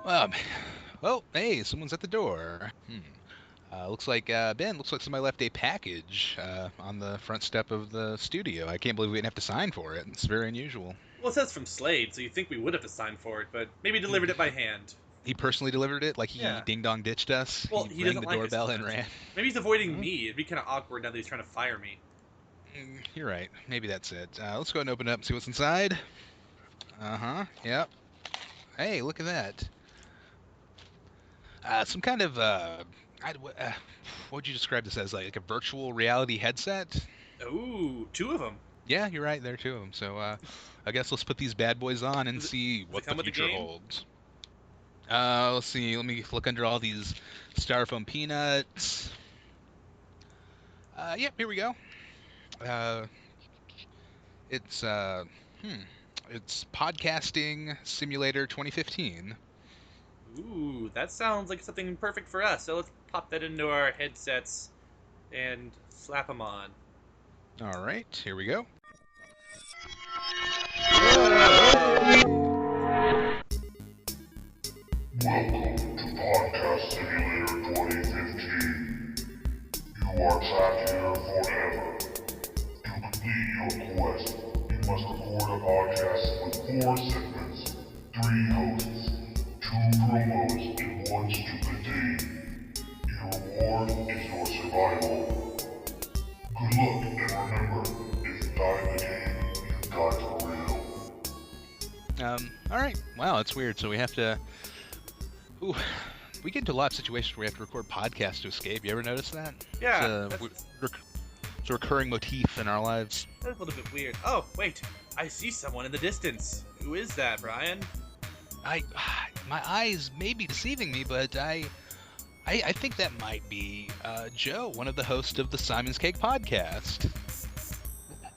Um, oh, hey, someone's at the door. Looks like Ben. Looks like somebody left a package on the front step of the studio. I can't believe we didn't have to sign for it. It's very unusual. Well, it says from Slade, so you'd think we would have to sign for it, but maybe He delivered it by hand. he personally delivered it, like he Yeah. ding dong ditched us. Well, He he rang doesn't the like us too doorbell and much. ran. Maybe he's avoiding Oh, me. It'd be kind of awkward now that he's trying to fire me. you're right. Maybe that's it. Let's go ahead and open it up and see what's inside. Yep. Hey, look at that. Some kind of what would you describe this as? Like a virtual reality headset? Ooh, two of them. Yeah, you're right. There are two of them. So I guess let's put these bad boys on and see Does it what the come with the future game? holds. Let's see. Let me look under all these styrofoam peanuts. Yep, here we go. Uh, it's uh, hmm, it's Podcasting Simulator 2015. Ooh, that sounds like something perfect for us. So let's pop that into our headsets and slap them on. All right, here we go. Welcome to Podcast Simulator 2015. You are trapped here forever. To complete your quest, you must record a podcast with 4 segments, 3 hosts, 2 promos, and 1 stupid game. Your reward is your survival. Good luck, and remember, if you die in the game, you die for real. All right. Wow, that's weird. So we have to. Ooh, we get into a lot of situations where we have to record podcasts to escape. You ever notice that? Yeah, It's a recurring motif in our lives. that's a little bit weird. Oh, wait. I see someone in the distance. Who is that, Brian? I, my eyes may be deceiving me, but I think that might be Joe, one of the hosts of the Simon's Cake podcast.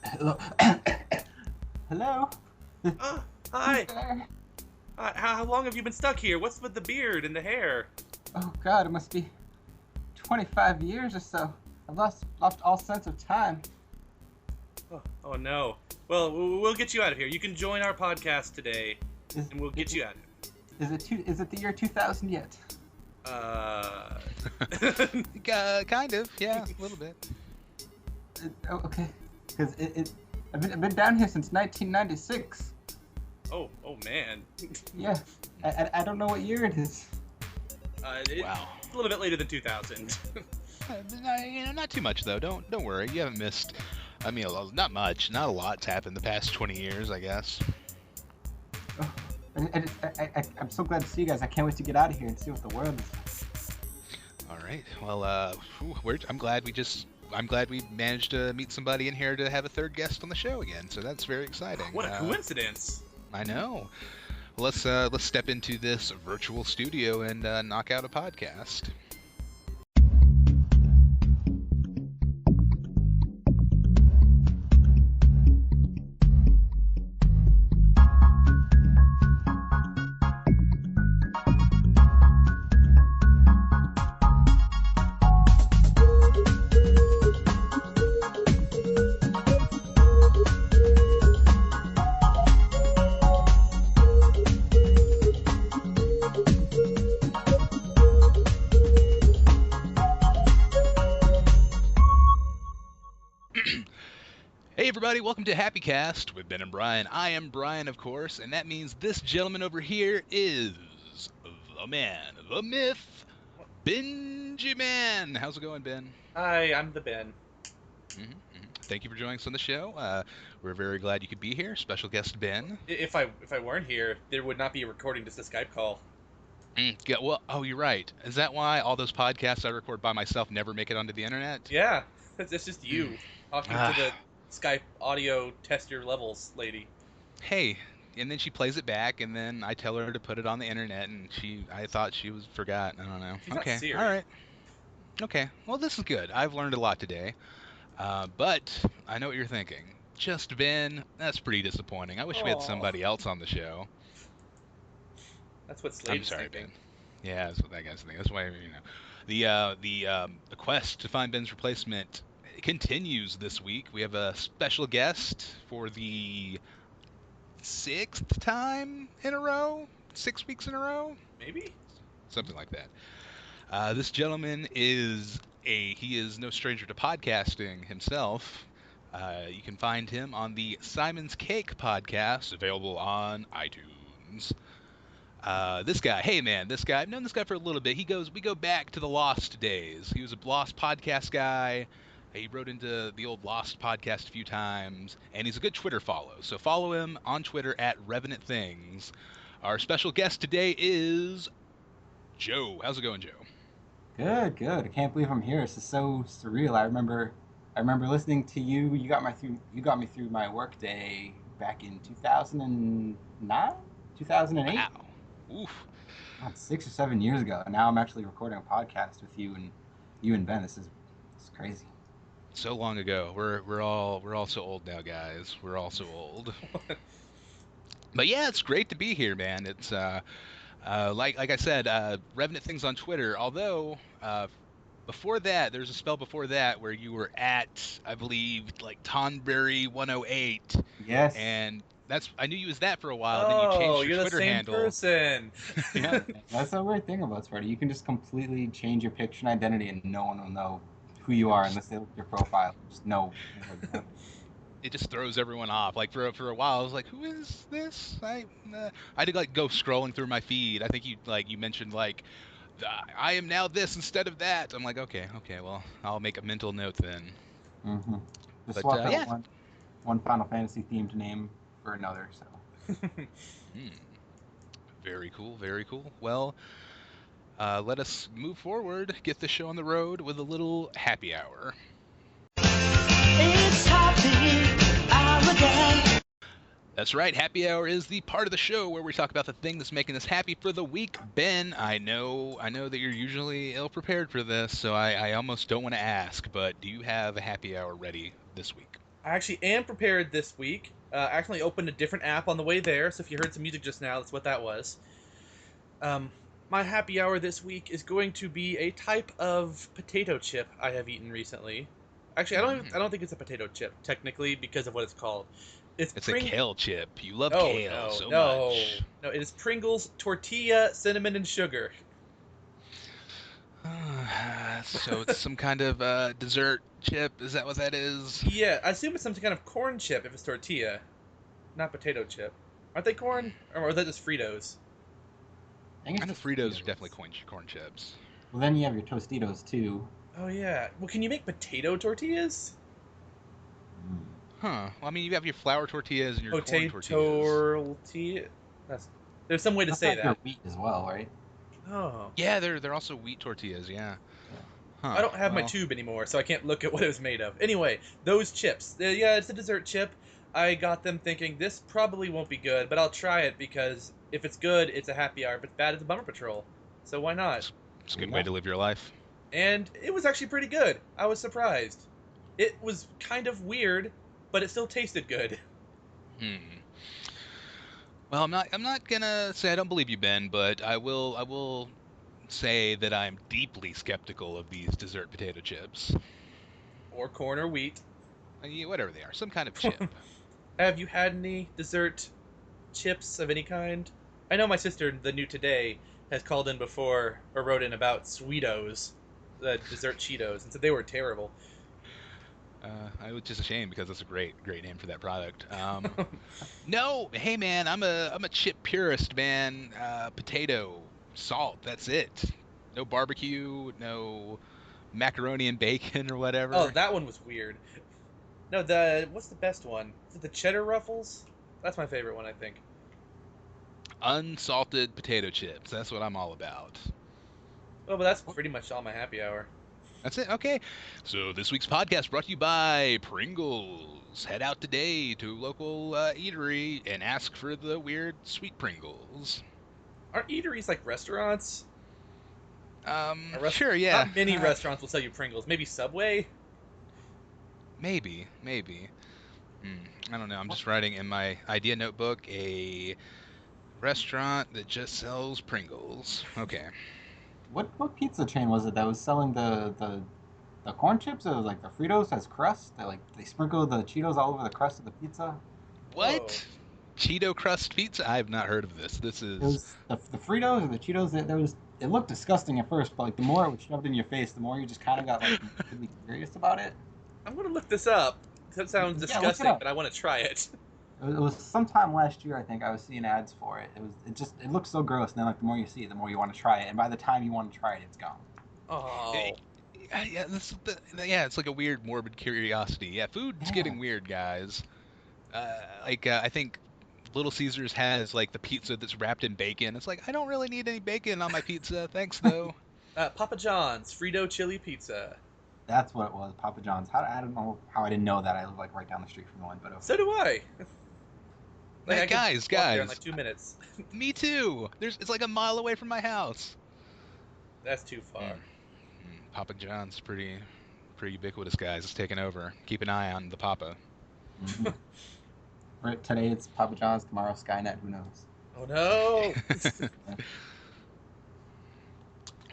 Hello. Hello. Oh, hi. Who's there? How long have you been stuck here? What's with the beard and the hair? Oh God, it must be 25 years or so. I've lost all sense of time. Oh no. Well, we'll get you out of here. You can join our podcast today, and we'll get you out of here. Is it the year 2000 yet? Kind of, yeah, a little bit. Oh, okay. Because I've been down here since 1996. oh man. Yeah. I don't know what year it is. It's Wow. a little bit later than 2000. Not too much though. Don't worry. You haven't missed. I mean, not much. Not a lot's happened the past 20 years, I guess. Oh, I'm so glad to see you guys. I can't wait to get out of here and see what the world is like. All right. Well, I'm glad we managed to meet somebody in here to have a third guest on the show again. So that's very exciting. What a coincidence. I know. Let's step into this virtual studio and knock out a podcast. Hey everybody, welcome to HappyCast with Ben and Brian. I am Brian, of course, and that means this gentleman over here is the man, the myth, Benjamin. How's it going, Ben? Hi, I'm the Ben. Thank you for joining us on the show. We're very glad you could be here. Special guest Ben. If I weren't here, there would not be a recording, just a Skype call. Yeah, well, oh, you're right. Is that why all those podcasts I record by myself never make it onto the internet? Yeah, it's just you talking Ah. to the Skype audio tester levels lady. Hey, and then she plays it back, and then I tell her to put it on the internet, and I thought she was forgot. I don't know. She's not Okay, Siri. all right. Okay, well, this is good. I've learned a lot today. But I know what you're thinking. Just Ben? That's pretty disappointing. I wish we had Aw. somebody else on the show. That's what Slade's I'm sorry, thinking. Ben. Yeah, that's what that guy's thinking. That's why, the quest to find Ben's replacement continues this week. We have a special guest for the 6th time in a row. 6 weeks in a row, Maybe. something like that. This gentleman he is no stranger to podcasting himself. You can find him on the Simon's Cake podcast, available on iTunes. This guy, hey man, I've known this guy for a little bit. We go back to the Lost days. He was a Lost podcast guy. He wrote into the old Lost podcast a few times, and he's a good Twitter follow. So follow him on Twitter at Revenant Things. Our special guest today is Joe. How's it going, Joe? Good, good. I can't believe I'm here. This is so surreal. I remember listening to you. You got me through my workday back in 2009, 2008. Wow. Oof. God, 6 or 7 years ago. And now I'm actually recording a podcast with you and Ben. This is crazy. So long ago. We're all so old now, guys. We're all so old. But yeah, it's great to be here, man. It's like I said, Revenant Things on Twitter. Although before that, there's a spell before that where you were at, I believe, like Tonberry 108. Yes. And I knew you as that for a while. Then you changed your Twitter handle. You're the same person. Yeah, that's the weird thing about Sparty. You can just completely change your picture and identity, and no one will know who you are unless they look at your profile. Just no. It just throws everyone off. Like for a while, I was like, "Who is this?" I did like go scrolling through my feed. I think you mentioned like, "I am now this instead of that." I'm like, okay, well, I'll make a mental note then. Mm-hmm. Just But, swap out yeah. one Final Fantasy themed name for another. So. Very cool, very cool. Well, let us move forward, get the show on the road with a little happy hour. It's happy hour again. That's right, happy hour is the part of the show where we talk about the thing that's making us happy for the week. Ben, I know that you're usually ill prepared for this, so I almost don't want to ask, but do you have a happy hour ready this week? I actually am prepared this week. I actually opened a different app on the way there, so if you heard some music just now, that's what that was. My happy hour this week is going to be a type of potato chip I have eaten recently. Actually, I don't think it's a potato chip technically because of what it's called. It's a kale chip. You love kale so much. No, it is Pringles tortilla, cinnamon, and sugar. So it's some kind of dessert chip. Is that what that is? Yeah, I assume it's some kind of corn chip if it's tortilla, not potato chip. Aren't they corn, or are they just Fritos? I know Fritos are definitely corn chips. Well, then you have your Tostitos too. Oh yeah. Well, can you make potato tortillas? Huh. Well, I mean, you have your flour tortillas and your corn Potato tortillas. tortilla. There's some way to That's say like that. your wheat as well, right? Oh. Yeah, they're also wheat tortillas. Yeah. Huh. I don't have my well, tube anymore, so I can't look at what it was made of. Anyway, those chips. Yeah, it's a dessert chip. I got them thinking, this probably won't be good, but I'll try it because if it's good, it's a happy hour. If it's bad, it's a bummer patrol. So why not? It's a good way to live your life. And it was actually pretty good. I was surprised. It was kind of weird, but it still tasted good. Well, I'm not gonna say I don't believe you, Ben, but I will say that I'm deeply skeptical of these dessert potato chips. Or corn or wheat. Yeah, whatever they are, some kind of chip. Have you had any dessert chips of any kind? I know my sister, the new today, has called in before, or wrote in about Sweetos, the dessert Cheetos, and said they were terrible. I was just ashamed because that's a great name for that product. No, hey man, I'm a chip purist, man. Potato, salt, that's it. No barbecue, no macaroni and bacon or whatever. Oh, that one was weird. No, what's the best one? Is it the cheddar ruffles? That's my favorite one, I think. Unsalted potato chips. That's what I'm all about. Oh, but that's pretty much all my happy hour. That's it. Okay. So this week's podcast brought to you by Pringles. Head out today to a local eatery and ask for the weird sweet Pringles. Aren't eateries like restaurants? Sure, yeah. Not many restaurants will sell you Pringles. Maybe Subway? Maybe. I don't know. I'm just writing in my idea notebook a restaurant that just sells Pringles. Okay. What pizza chain was it that was selling the corn chips? It was like the Fritos as crust. They sprinkle the Cheetos all over the crust of the pizza. What? Cheeto crust pizza? I have not heard of this. This It is was the Fritos or the Cheetos. That was. It looked disgusting at first, but like the more it was shoved in your face, the more you just kind of got like really curious about it. I'm gonna look this up. That sounds Yeah, look it disgusting, up. but I want to try it. It was sometime last year, I think. I was seeing ads for it. It looked so gross. And then like the more you see it, the more you want to try it. And by the time you want to try it, it's gone. Oh, yeah. Yeah, it's like a weird morbid curiosity. Yeah, food's Yeah. getting weird, guys. I think Little Caesars has like the pizza that's wrapped in bacon. It's like I don't really need any bacon on my pizza. Thanks though. Papa John's Frito chili pizza. That's what it was, Papa John's. I don't know how I didn't know that. I live like right down the street from the one, but okay. So do I. Like, Hey, I could guys, walk there in guys. like 2 minutes. Me too. It's like a mile away from my house. That's too far. Papa John's pretty ubiquitous, guys. It's taking over. Keep an eye on the Papa. Mhm. Right, today it's Papa John's, tomorrow Skynet. Who knows? Oh no!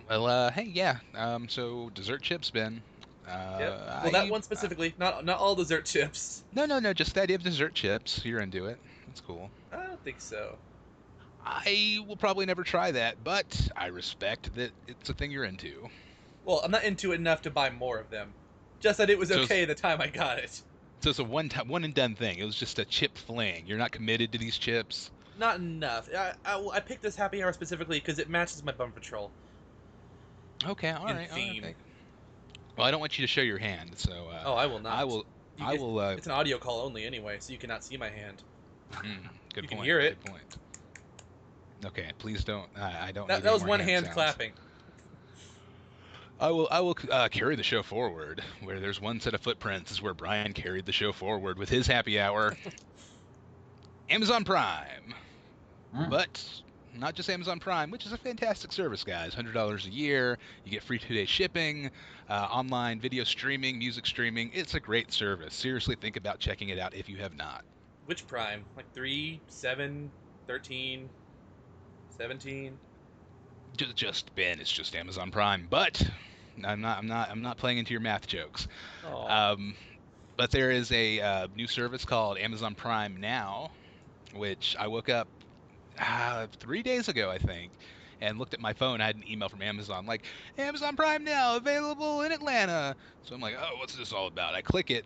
Well, hey, yeah. So dessert chips, Ben. Yep. Well, that one specifically, not all dessert chips. No. Just the idea of dessert chips. You're into it. That's cool. I don't think so. I will probably never try that, but I respect that it's a thing you're into. Well, I'm not into it enough to buy more of them. Just that it was So okay the time I got it. So it's a one and done thing. It was just a chip fling. You're not committed to these chips. Not enough. I picked this happy hour specifically because it matches my Bum Patrol. Okay, all In right. theme. Okay. Well, I don't want you to show your hand, so. Oh, I will not. I will. I will. It's an audio call only anyway, so you cannot see my hand. Good You point. can hear it. Good point. Okay, please don't. I don't. That need any was more one hand sounds. clapping. I will carry the show forward. Where there's one set of footprints is where Brian carried the show forward with his happy hour. Amazon Prime, but not just Amazon Prime, which is a fantastic service, guys. $100 a year. You get free 2-day shipping, online video streaming, music streaming. It's a great service. Seriously, think about checking it out if you have not. Which Prime? Like 3, 7, 13, 17? Just Ben, it's just Amazon Prime, but I'm not playing into your math jokes. Oh. But there is a new service called Amazon Prime Now, which I woke up 3 days ago, I think, and looked at my phone. I had an email from Amazon like, Amazon Prime Now available in Atlanta. So I'm like, oh, what's this all about? I click it,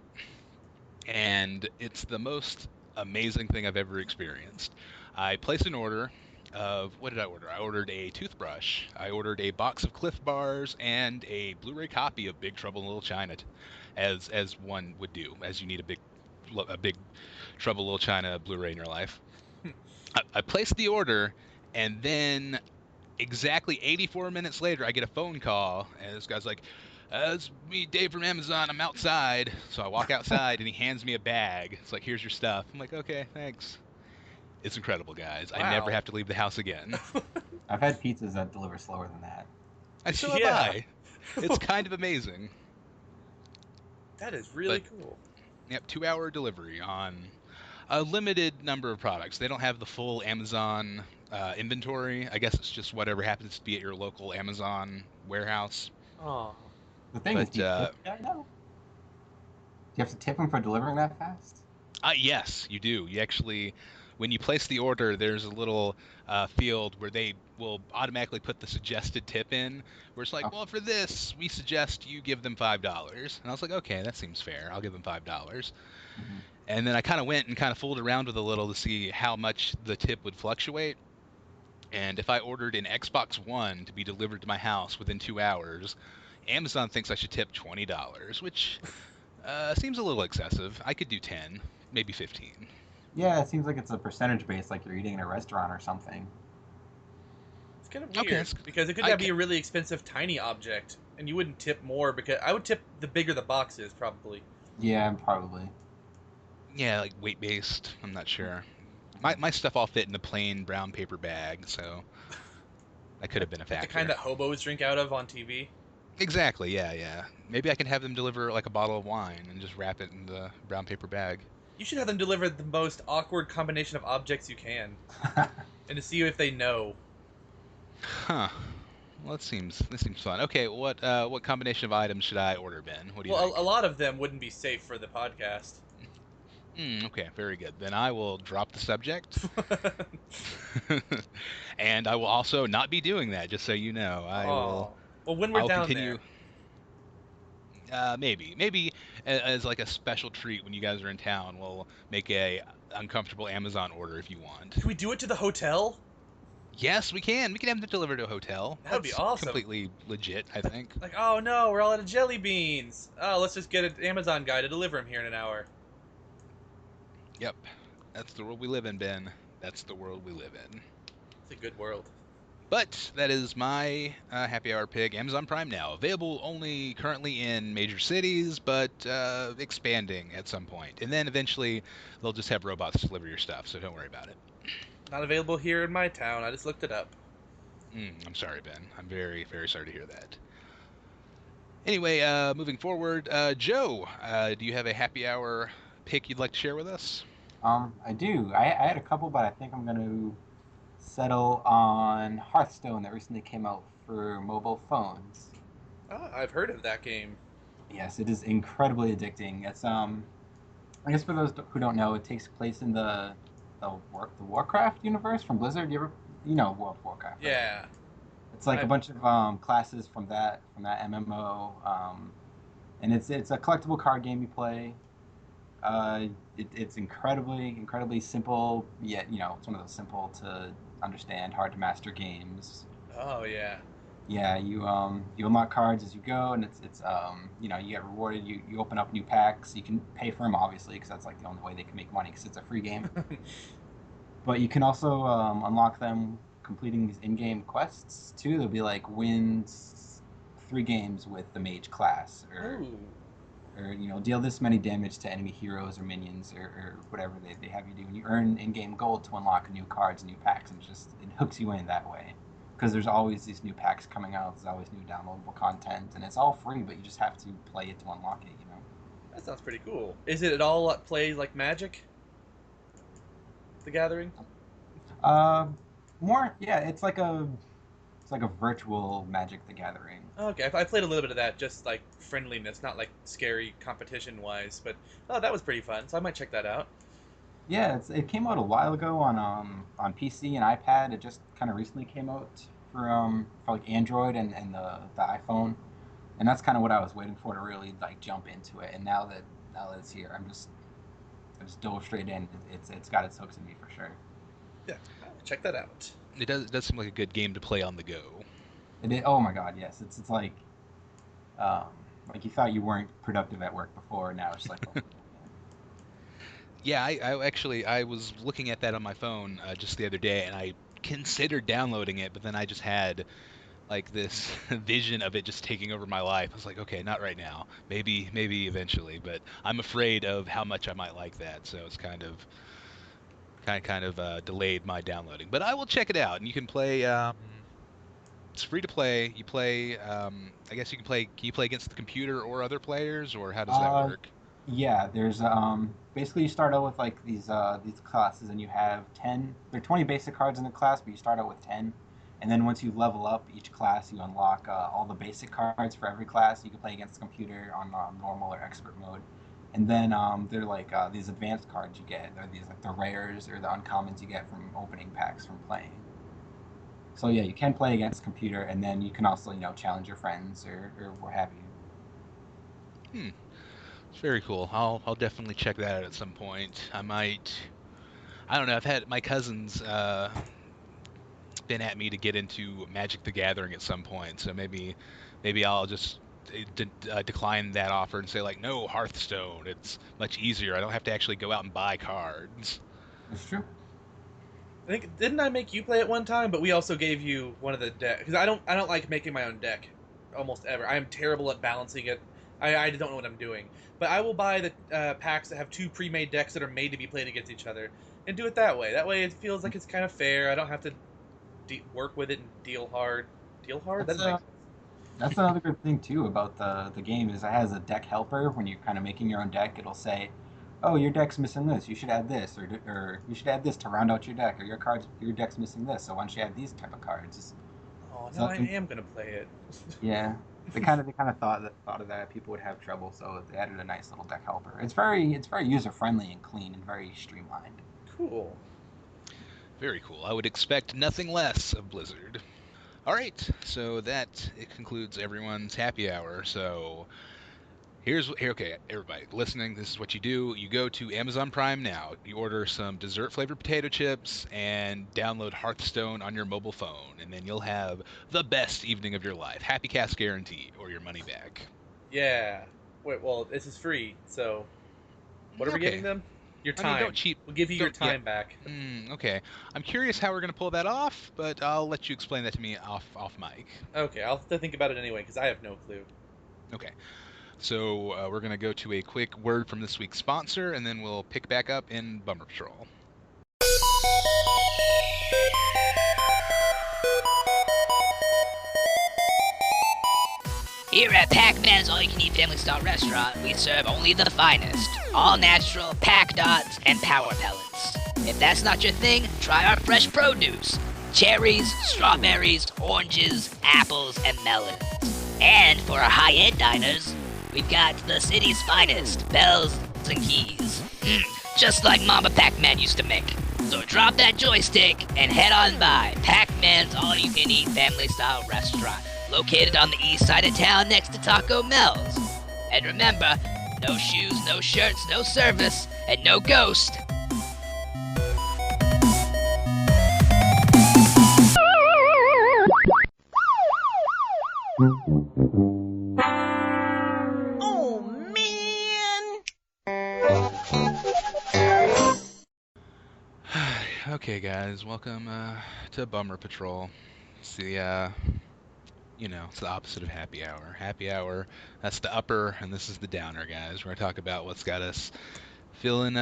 and it's the most amazing thing I've ever experienced. I placed an order of, what did I order? I ordered a toothbrush. I ordered a box of Cliff Bars and a Blu-ray copy of Big Trouble in Little China, as one would do, as you need a big Trouble in Little China Blu-ray in your life. I placed the order, and then exactly 84 minutes later, I get a phone call, and this guy's like, it's me, Dave from Amazon. I'm outside. So I walk outside, and he hands me a bag. It's like, here's your stuff. I'm like, okay, thanks. It's incredible, guys. I never Wow. have to leave the house again. I've had pizzas that deliver slower than that. I still have Yeah. I. It's kind of amazing. That is really cool. Yep, 2-hour delivery on a limited number of products. They don't have the full Amazon inventory. I guess it's just whatever happens to be at your local Amazon warehouse. Oh. The thing is, But, do you tip the guy now? Do you have to tip him for delivering that fast? Yes, you do. You actually, when you place the order, there's a little field where they will automatically put the suggested tip in, where it's like, well, for this, we suggest you give them $5. And I was like, okay, that seems fair. I'll give them $5. Mhm. And then I kind of went and kind of fooled around with a little to see how much the tip would fluctuate. And if I ordered an Xbox One to be delivered to my house within 2 hours, Amazon thinks I should tip $20, which seems a little excessive. I could do 10, maybe 15. Yeah, it seems like it's a percentage base, like you're eating in a restaurant or something. It's kind of Okay, weird it's- because it could I be a really expensive tiny object, and you wouldn't tip more because I would tip the bigger the box is probably. Yeah, probably. Yeah, like weight-based. I'm not sure. My stuff all fit in a plain brown paper bag, so that could have been a The factor. kind that hobos drink out of on TV. Exactly, yeah. Maybe I can have them deliver like a bottle of wine and just wrap it in the brown paper bag. You should have them deliver the most awkward combination of objects you can, and to see if they know. Huh. Well, this seems fun. Okay, what combination of items should I order, Ben? What do you Well, think? a lot of them wouldn't be safe for the podcast. Okay, very good. Then I will drop the subject. And I will also not be doing that, just so you know. Oh. Well, when we're I'll down continue. there, Maybe as like a special treat when you guys are in town, we'll make a uncomfortable Amazon order if you want. can we do it to the hotel? Yes, we can. We can have them delivered to a hotel. That would be That's awesome. completely legit, I think. Like, oh no, we're all out of jelly beans. Oh, let's just get an Amazon guy to deliver them here in an hour. Yep. That's the world we live in, Ben. That's the world we live in. It's a good world. But that is my happy hour pig. Amazon Prime now. Available only currently in major cities, but expanding at some point. And then eventually they'll just have robots deliver your stuff, so don't worry about it. Not available here in my town. I just looked it up. I'm sorry, Ben. I'm very, very sorry to hear that. Anyway, moving forward, Joe, do you have a happy hour pick you'd like to share with us? I do. I had a couple, but I think I'm going to settle on Hearthstone that recently came out for mobile phones. Ah, I've heard of that game. Yes, it is incredibly addicting. It's I guess for those who don't know, it takes place in the Warcraft universe from Blizzard. You know World of Warcraft, right? Yeah. It's like I- a bunch of classes from that MMO, and it's a collectible card game you play. It's incredibly simple, yet it's one of those simple to understand, hard to master games. Oh yeah. Yeah, you unlock cards as you go, and it's you get rewarded. You open up new packs. You can pay for them obviously because that's like the only way they can make money because it's a free game. But you can also unlock them completing these in-game quests too. There'll be like wins 3 games with the mage class, Ooh. or deal this many damage to enemy heroes or minions or whatever they have you do. And you earn in-game gold to unlock new cards and new packs, and it hooks you in that way. Because there's always these new packs coming out. There's always new downloadable content, and it's all free, but you just have to play it to unlock it. That sounds pretty cool. Is it at all play like Magic? The Gathering? Uh, More, yeah. It's like a virtual Magic the Gathering. Okay, I played a little bit of that, just like friendliness, not like scary competition wise. But oh, that was pretty fun. So I might check that out. Yeah, it came out a while ago on PC and iPad. It just kind of recently came out for like Android and the iPhone, and that's kind of what I was waiting for to really like jump into it. And now that it's here, I just dove straight in. It's got its hooks in me for sure. Yeah, I'll check that out. It does seem like a good game to play on the go. Oh my god, yes, it's um like you thought you weren't productive at work before. Now it's like oh, Yeah, I actually I was looking at that on my phone just the other day, and I considered downloading it, but then I just had like this vision of it just taking over my life. I was like, okay, not right now. Maybe eventually, but I'm afraid of how much I might like that, so it's kind of delayed my downloading. But I will check it out, and you can play. It's free to play. You play. I guess you can play. Can you play against the computer or other players, or how does that uh work? yeah, there's basically you start out with like these classes, and you have 10. There are 20 basic cards in the class, but you start out with 10. And then once you level up each class, you unlock all the basic cards for every class. You can play against the computer on normal or expert mode. And then they're like these advanced cards you get. They're these like the rares or the uncommons you get from opening packs from playing. So yeah, you can play against computer, and then you can also challenge your friends or what have you. Hmm. It's very cool. I'll definitely check that out at some point. I might. I don't know. I've had my cousins been at me to get into Magic the Gathering at some point, so maybe I'll just decline that offer and say like, no, Hearthstone. It's much easier. I don't have to actually go out and buy cards. It's true. I think didn't I make you play it one time? But we also gave you one of the deck because I don't like making my own deck almost ever. I am terrible at balancing it. I don't know what I'm doing. But I will buy the packs that have two pre-made decks that are made to be played against each other and do it that way. That way it feels like it's kind of fair. I don't have to work with it and deal hard. Deal hard? That That's doesn't make That's another good thing too about the game is it has a deck helper. When you're kind of making your own deck, it'll say, "Oh, your deck's missing this. You should add this, or you should add this to round out your deck, or your deck's missing this. So why don't you add these type of cards?" Oh, So now I am gonna play it. yeah, They kind of thought of that people would have trouble, so they added a nice little deck helper. It's very user friendly and clean and very streamlined. Cool. Very cool. I would expect nothing less of Blizzard. All right, so it concludes everyone's happy hour. So okay, everybody listening, this is what you do. You go to Amazon Prime now. You order some dessert flavored potato chips and download Hearthstone on your mobile phone, and then you'll have the best evening of your life. HappyCast guaranteed, or your money back. Yeah. Wait, well, this is free, so what are we Okay. getting them? Your I mean, time. We'll give you your yeah. time back. Okay. I'm curious how we're gonna pull that off, but I'll let you explain that to me off mic. Okay, I'll have to think about it anyway, because I have no clue. Okay. So we're going to go to a quick word from this week's sponsor, and then we'll pick back up in Bummer Patrol. Here at Pacman's all-you-can-eat family-style restaurant, we serve only the finest, all-natural pack dots and power pellets. If that's not your thing, try our fresh produce. Cherries, strawberries, oranges, apples, and melons. And for our high-end diners, we've got the city's finest bells and keys. Just like Mama Pacman used to make. So drop that joystick and head on by Pacman's all-you-can-eat family-style restaurant, located on the east side of town next to Taco Mel's. And remember, no shoes, no shirts, no service, and no ghost. Oh man! Okay, guys, welcome to Bummer Patrol. It's the it's the opposite of happy hour. Happy hour, that's the upper, and this is the downer, guys. We're gonna talk about what's got us feeling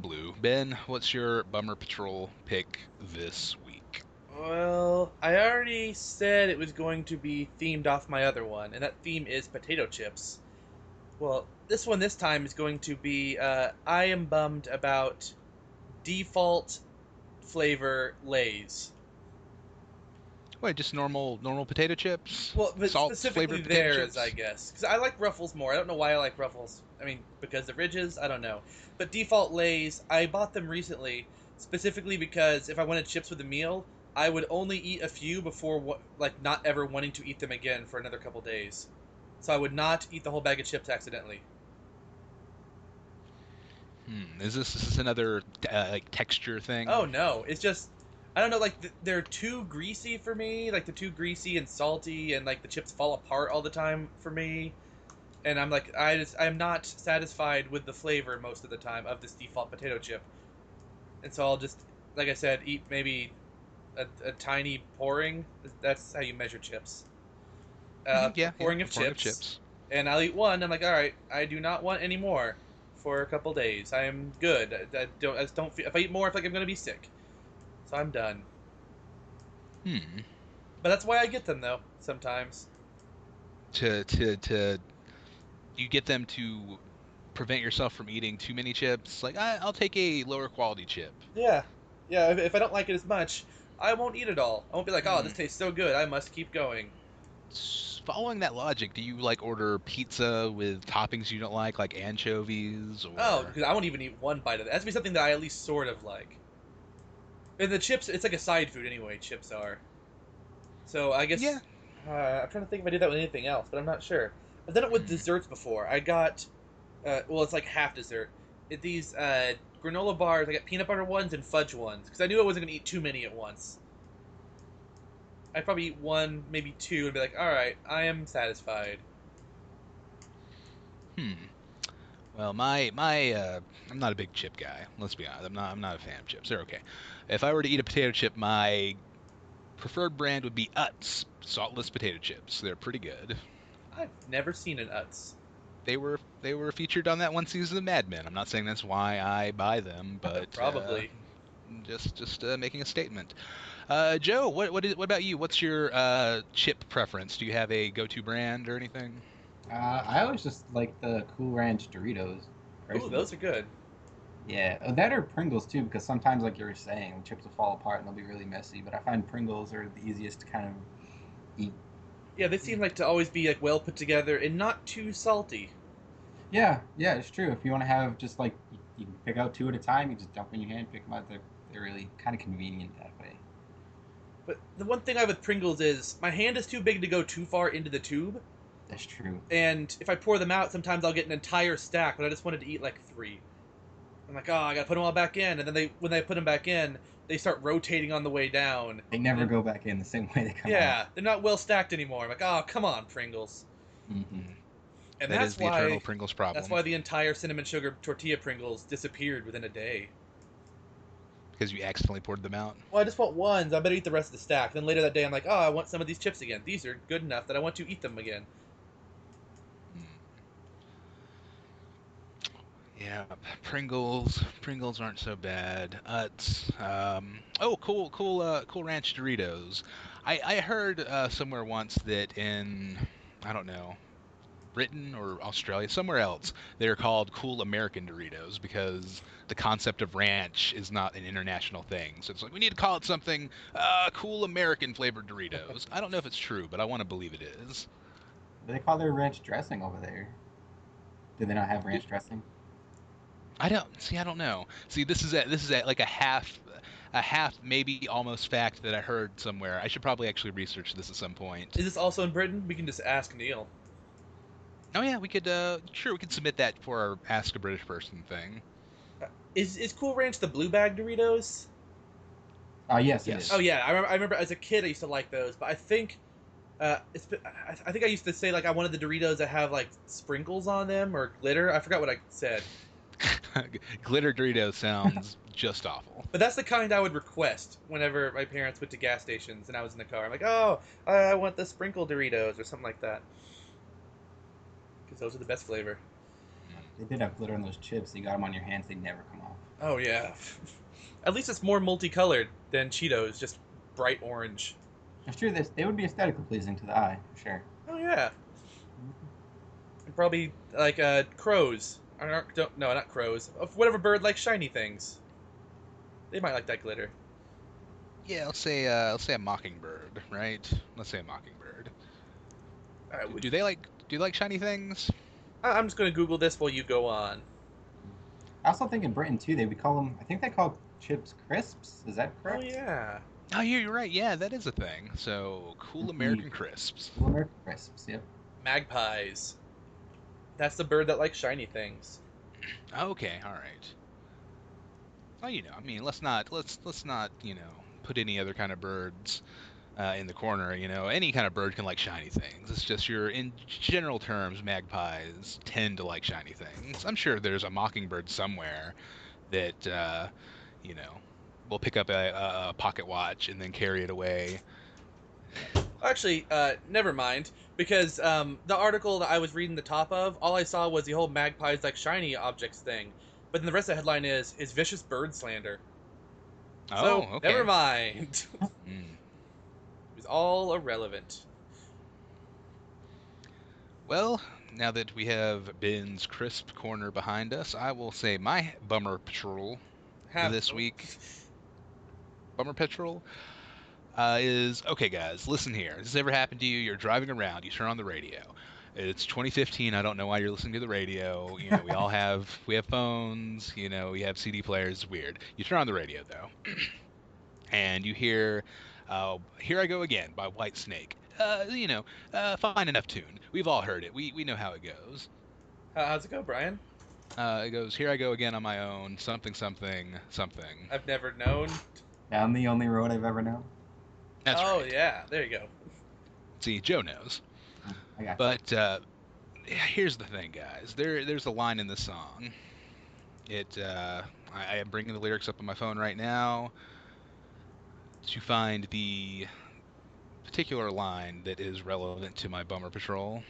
blue. Ben, what's your Bummer Patrol pick this week? Well, I already said it was going to be themed off my other one, and that theme is potato chips. Well, this time is going to be I am bummed about default flavor Lay's. What, just normal potato chips? Well, but Salt specifically flavored potato theirs, chips? I guess. Because I like Ruffles more. I don't know why I like Ruffles. I mean, because of Ridges? I don't know. But default Lay's, I bought them recently, specifically because if I wanted chips with a meal, I would only eat a few before, not ever wanting to eat them again for another couple days. So I would not eat the whole bag of chips accidentally. Is this another like texture thing? Oh no, it's just I don't know. They're too greasy for me. Like they're too greasy and salty, and like the chips fall apart all the time for me. And I'm like, I'm not satisfied with the flavor most of the time of this default potato chip. And so I'll just, like I said, eat maybe a tiny pouring. That's how you measure chips. Yeah, A pouring a of pouring of chips, chips. and I'll eat one. I'm like, all right, I do not want any more for a couple days. I am good. I just don't feel, if I eat more, I feel like I'm gonna be sick. So I'm done. Hmm. But that's why I get them though. Sometimes. To you get them to prevent yourself from eating too many chips. Like I'll take a lower quality chip. Yeah, yeah. If I don't like it as much, I won't eat it all. I won't be like, oh, Hmm. this tastes so good, I must keep going. Following that logic, do you like order pizza with toppings you don't like anchovies Oh, or? because I won't even eat one bite of it. It has to be something that I at least sort of like. And the chips, it's like a side food anyway. Chips are. So I Yeah. guess I'm trying to think if I did that with anything else, but I'm not sure. I've done it with Hmm. desserts before. I got, well, it's like half dessert. These granola bars. I got peanut butter ones and fudge ones because I knew I wasn't gonna eat too many at once. I'd probably eat one, maybe two, and be like, all right, I am satisfied. Hmm. Well, I'm not a big chip guy. Let's be honest. I'm not a fan of chips. They're okay. If I were to eat a potato chip, my preferred brand would be Utz saltless potato chips. They're pretty good. I've never seen an Utz. They were featured on that one season of Mad Men. I'm not saying that's why I buy them, but Probably. just making a statement. Joe, what about you? What's your chip preference? Do you have a go-to brand or anything? I always just like the Cool Ranch Doritos, Ooh, personally. those are good. Yeah, that or Pringles too, because sometimes, like you were saying, the chips will fall apart and they'll be really messy. But I find Pringles are the easiest to kind of eat. Yeah, they seem like to always be like well put together and not too salty. Yeah, it's true. If you want to have just like you can pick out two at a time, you just dump in your hand, pick them out. They're really kind of convenient that way. But the one thing I have with Pringles is my hand is too big to go too far into the tube, That's true. and if I pour them out, sometimes I'll get an entire stack, but I just wanted to eat like 3. I'm like, oh, I gotta put them all back in, and then when they put them back in, they start rotating on the way down. They never go back in the same way they come out. Yeah, they're not well stacked anymore. I'm like, oh, come on, Pringles. Mm-hmm. And That that's is the why eternal Pringles problem. that's why the entire cinnamon sugar tortilla Pringles disappeared within a day. Because you accidentally poured them out. Well, I just want ones. I better eat the rest of the stack. Then later that day, I'm like, oh, I want some of these chips again. These are good enough that I want to eat them again. Yeah, Pringles aren't so bad. Oh, cool Ranch Doritos. I heard somewhere once that in, I don't know, Britain or Australia, somewhere else, they're called Cool American Doritos because the concept of ranch is not an international thing. So it's like we need to call it something Cool American flavored Doritos. I don't know if it's true, but I want to believe it is. What do they call their ranch dressing over there? Do they not have ranch dressing? I don't know. See, this is like a half maybe almost fact that I heard somewhere. I should probably actually research this at some point. Is this also in Britain? We can just ask Neil. Oh yeah, we could we could submit that for our Ask a British Person thing. Is Cool Ranch the blue bag Doritos? Yes, it Yes. is. Oh yeah, I remember as a kid I used to like those, but I think I think I used to say like I wanted the Doritos that have like sprinkles on them or glitter. I forgot what I said. Glitter Doritos sounds just awful. But that's the kind I would request whenever my parents went to gas stations and I was in the car. I'm like, oh, I want the sprinkle Doritos or something like that. Because those are the best flavor. They did have glitter on those chips. You got them on your hands, they never come off. Oh, yeah. At least it's more multicolored than Cheetos, just bright orange. It's true, they would be aesthetically pleasing to the eye, for sure. Oh, yeah. And probably like crows. No, not crows. Of whatever bird likes shiny things. They might like that glitter. Yeah, let's say a mockingbird, right? Let's say a mockingbird. Do they like shiny things? I'm just going to Google this while you go on. I also think in Britain, too, they would call them, I think they call chips crisps. Is that correct? Oh, yeah. Oh, you're right. Yeah, that is a thing. So, Cool American Crisps. Cool American crisps, yep. Magpies. That's the bird that likes shiny things. Okay, all right. Well, I mean, let's not, put any other kind of birds in the corner. Any kind of bird can like shiny things. It's just in general terms, magpies tend to like shiny things. I'm sure there's a mockingbird somewhere that, will pick up a pocket watch and then carry it away. Actually, never mind, because the article that I was reading the top of, all I saw was the whole magpies like shiny objects thing. But then the rest of the headline is vicious bird slander. Oh, So, okay. never mind. Mm. It was all irrelevant. Well, now that we have Ben's crisp corner behind us, I will say my bummer patrol this week. Bummer patrol is, okay guys, listen here. This has ever happened to you? You're driving around, you turn on the radio. It's 2015. I don't know why you're listening to the radio. We all have phones. We have CD players. It's weird. You turn on the radio though, and you hear "Here I Go Again" by Whitesnake. Fine enough tune. We've all heard it. We know how it goes. How's it go, Brian? It goes, "Here I go again on my own. Something, something, something." I've never known. Down the only road I've ever known. That's oh, right. yeah. There you go. See, Joe knows. I got you. But here's the thing, guys. There's a line in the song. I am bringing the lyrics up on my phone right now to find the particular line that is relevant to my bummer patrol.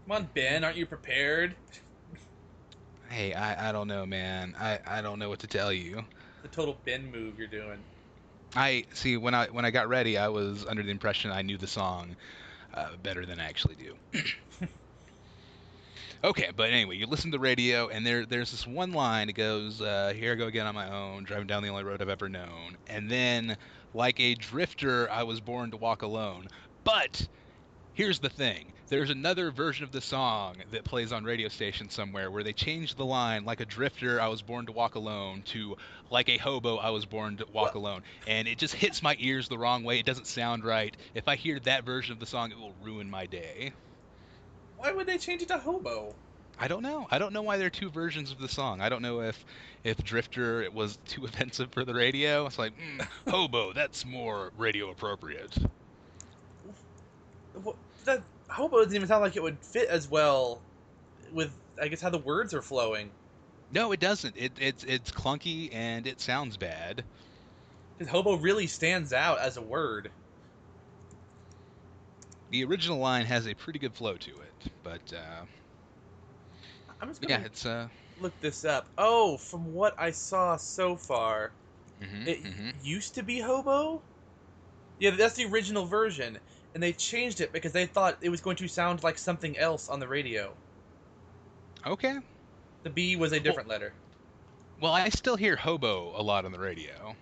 Come on, Ben. Aren't you prepared? Hey, I don't know, man. I don't know what to tell you. The total Ben move you're doing. I see when I got ready, I was under the impression I knew the song better than I actually do. Okay, but anyway, you listen to the radio, and there's this one line. It goes, "Here I go again on my own, driving down the only road I've ever known." And then, like a drifter, I was born to walk alone. But here's the thing. There's another version of the song that plays on radio stations somewhere where they changed the line, like a drifter, I was born to walk alone, to like a hobo, I was born to walk alone. And it just hits my ears the wrong way. It doesn't sound right. If I hear that version of the song, it will ruin my day. Why would they change it to hobo? I don't know. I don't know why there are two versions of the song. I don't know if Drifter it was too offensive for the radio. It's like, hobo, that's more radio appropriate. That hobo doesn't even sound like it would fit as well with, I guess, how the words are flowing. No, it doesn't. It's clunky and it sounds bad. Because hobo really stands out as a word. The original line has a pretty good flow to it, but I'm just gonna it's look this up. Oh, from what I saw so far, it used to be hobo? Yeah, that's the original version. And they changed it because they thought it was going to sound like something else on the radio. Okay. The B was a different letter. Well, I still hear hobo a lot on the radio.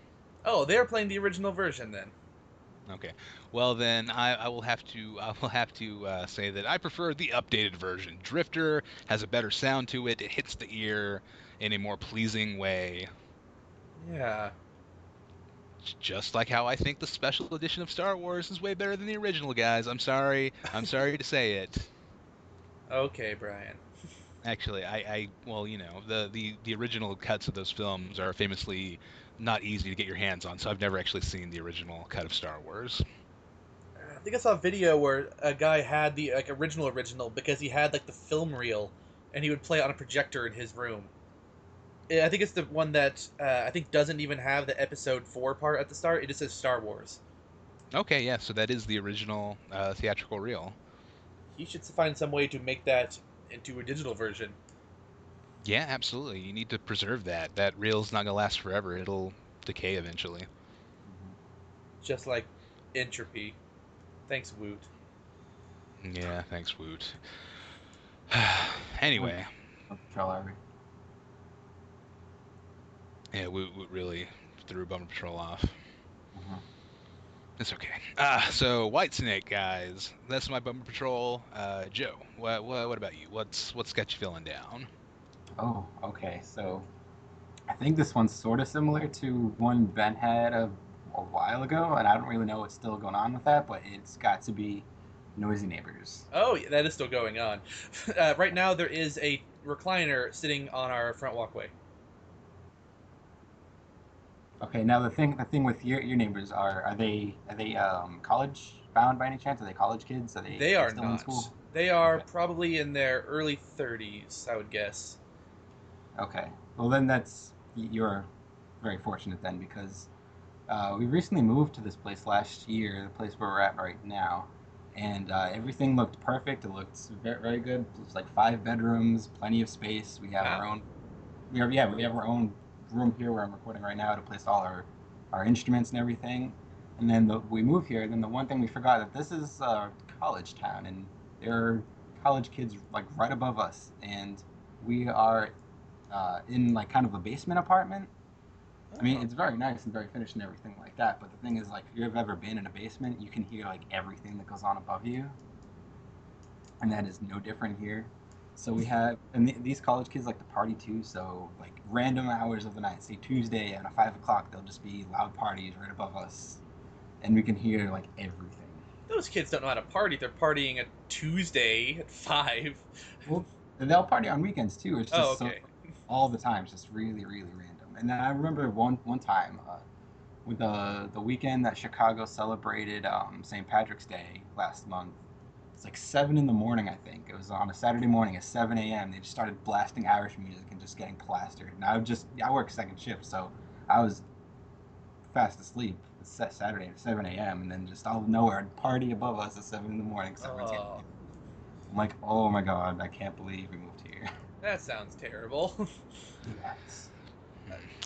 Oh, they're playing the original version then. Okay. Well, then I will have to say that I prefer the updated version. Drifter has a better sound to it. It hits the ear in a more pleasing way. Yeah. Just like how I think the special edition of Star Wars is way better than the original, guys. I'm sorry to say it. Okay, Brian. Actually, well, the original cuts of those films are famously not easy to get your hands on, so I've never actually seen the original cut of Star Wars. I think I saw a video where a guy had the original because he had the film reel, and he would play it on a projector in his room. I think it's the one that I think doesn't even have the episode 4 part at the start. It just says Star Wars. Okay, yeah, so that is the original theatrical reel. He should find some way to make that into a digital version. Yeah, absolutely. You need to preserve that. That reel's not gonna last forever. It'll decay eventually. Just like entropy. Thanks, Woot. Yeah, thanks, Woot. Anyway. Patrol Army. Yeah, Woot really threw Bummer Patrol off. It's okay. So Whitesnake, guys. That's my Bummer Patrol. Joe, what about you? What's got you feeling down? Oh, okay. So I think this one's sort of similar to one Ben had a while ago, and I don't really know what's still going on with that, but it's got to be Noisy Neighbors. Oh, yeah, that is still going on. Right now, there is a recliner sitting on our front walkway. Okay, now the thing with your neighbors are they college bound by any chance? Are they college kids? Are They are still not. in school? They are Okay. probably in their early 30s, I would guess. Okay. Well, then you're very fortunate then, because we recently moved to this place last year, the place where we're at right now, and everything looked perfect. It looked very, very good. It was like 5 bedrooms, plenty of space. We have Wow. our own. We have our own room here where I'm recording right now to place all our instruments and everything. And then we move here. Then the one thing we forgot that this is a college town, and there are college kids like right above us, and we are in like kind of a basement apartment. I mean, it's very nice and very finished and everything like that. But the thing is, like, if you've ever been in a basement, you can hear like everything that goes on above you, and that is no different here. So we have, and these college kids like to party too. So like random hours of the night, say Tuesday at 5 o'clock, there'll just be loud parties right above us, and we can hear like everything. Those kids don't know how to party. They're partying at Tuesday at 5. Well, they'll party on weekends too. It's just okay. all the time. It's just really, really random. And then I remember one time with the weekend that Chicago celebrated St. Patrick's Day last month. It's like 7 in the morning, I think. It was on a Saturday morning at 7 a.m. They just started blasting Irish music and just getting plastered. And I work second shift, so I was fast asleep Saturday at 7 a.m. and then just out of nowhere, party above us at 7 in the morning. Oh, I'm like, oh my god, I can't believe we moved here. that sounds terrible. Yes.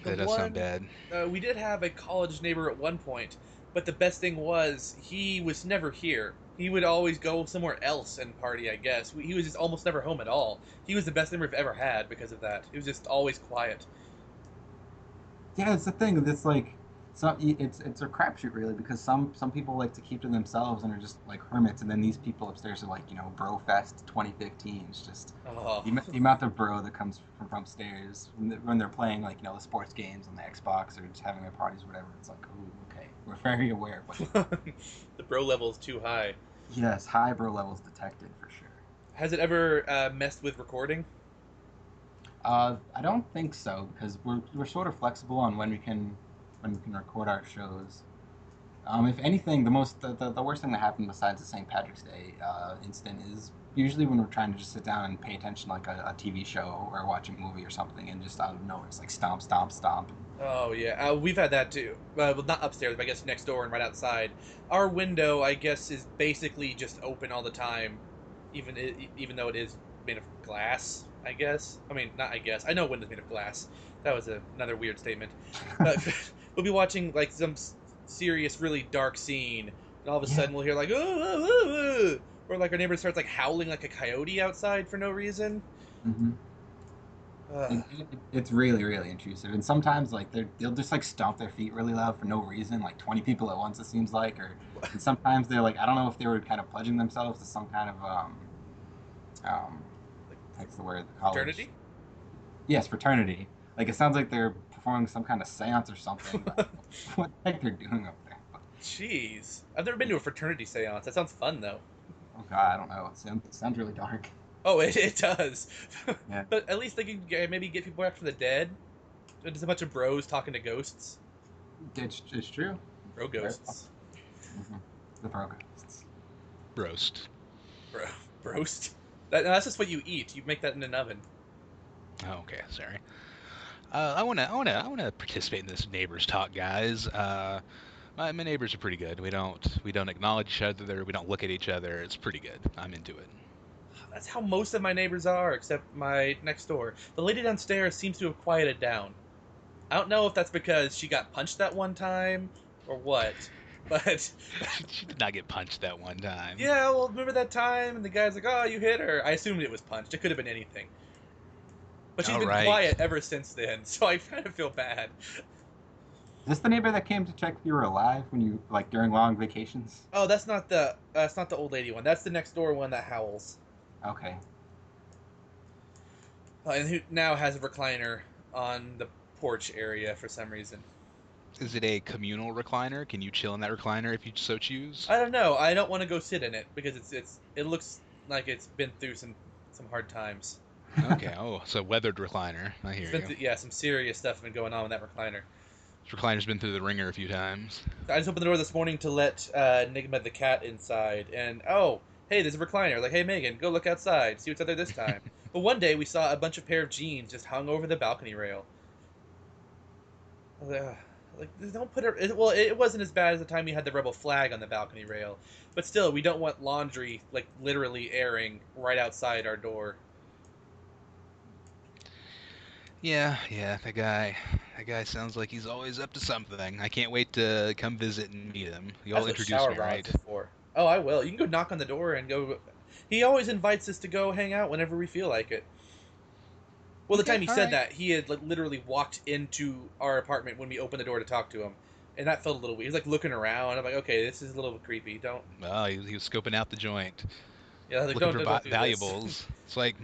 That does sound bad. We did have a college neighbor at one point, but the best thing was he was never here. He would always go somewhere else and party, I guess. He was just almost never home at all. He was the best neighbor I've ever had because of that. He was just always quiet. Yeah, it's the thing. It's like It's a crapshoot really because some people like to keep to themselves and are just like hermits, and then these people upstairs are like Bro Fest 2015. It's just Oh, the amount of bro that comes from upstairs when they're playing like the sports games on the Xbox or just having their parties or whatever. It's like, oh, okay, we're very aware, but the bro level is too high. yes, high bro levels detected for sure. Has it ever messed with recording? I don't think so because we're sort of flexible on when we can record our shows. If anything, the worst thing that happened besides the St. Patrick's Day incident is usually when we're trying to just sit down and pay attention like a TV show or watch a movie or something, and just out of nowhere it's like stomp, stomp, stomp. Oh yeah, we've had that too. Well, not upstairs, but I guess next door and right outside. Our window, I guess, is basically just open all the time, even though it is made of glass. I guess. I mean, not I guess. I know a window's made of glass. That was another weird statement. But we'll be watching like some serious, really dark scene, and all of a sudden we'll hear like, or like our neighbor starts like howling like a coyote outside for no reason. Mm-hmm. It's really, really intrusive, and sometimes like they'll just like stomp their feet really loud for no reason, like 20 people at once it seems like, and sometimes they're like, I don't know if they were kind of pledging themselves to some kind of what's the word? The college. Fraternity? Yes, fraternity. Like it sounds like they're performing some kind of séance or something. What the heck they're doing up there? Jeez, I've never been to a fraternity séance. That sounds fun though. Oh god, I don't know. It sounds really dark. Oh, it does. Yeah. But at least they can maybe get people back from the dead. Just a bunch of bros talking to ghosts. It's true. Bro ghosts. Mm-hmm. The bro ghosts. Roast. Broast. That's just what you eat. You make that in an oven. Oh, okay, sorry. I wanna participate in this neighbors talk, guys. My neighbors are pretty good. We don't acknowledge each other. We don't look at each other. It's pretty good. I'm into it. That's how most of my neighbors are, except my next door. The lady downstairs seems to have quieted down. I don't know if that's because she got punched that one time or what, but She did not get punched that one time. yeah, well, remember that time? And the guy's like, "Oh, you hit her." I assumed it was punched. It could have been anything. But she's been quiet ever since then, so I kind of feel bad. Is this the neighbor that came to check if you were alive when you like during long vacations? Oh, that's not the old lady one. That's the next door one that howls. Okay. And who now has a recliner on the porch area for some reason. Is it a communal recliner? Can you chill in that recliner if you so choose? I don't know. I don't want to go sit in it because it looks like it's been through some hard times. Okay. Oh, so weathered recliner. I hear you. Yeah, some serious stuff has been going on with that recliner. This recliner's been through the ringer a few times. I just opened the door this morning to let Enigma the cat inside, and oh, hey, there's a recliner. Like, hey, Megan, go look outside, see what's out there this time. But one day we saw a bunch of pair of jeans just hung over the balcony rail. Like, don't put it. Well, it wasn't as bad as the time we had the rebel flag on the balcony rail, but still, we don't want laundry like literally airing right outside our door. Yeah, that guy sounds like he's always up to something. I can't wait to come visit and meet him. You'll That's what introduce shower me, rods right? are for. Oh, I will. You can go knock on the door and go. He always invites us to go hang out whenever we feel like it. Well, the Okay, time he all said right. that, he had like, literally walked into our apartment when we opened the door to talk to him, and that felt a little weird. He was like looking around. I'm like, okay, this is a little creepy. Don't. Well, he was scoping out the joint, Yeah, like, looking don't for do this. valuables. It's like,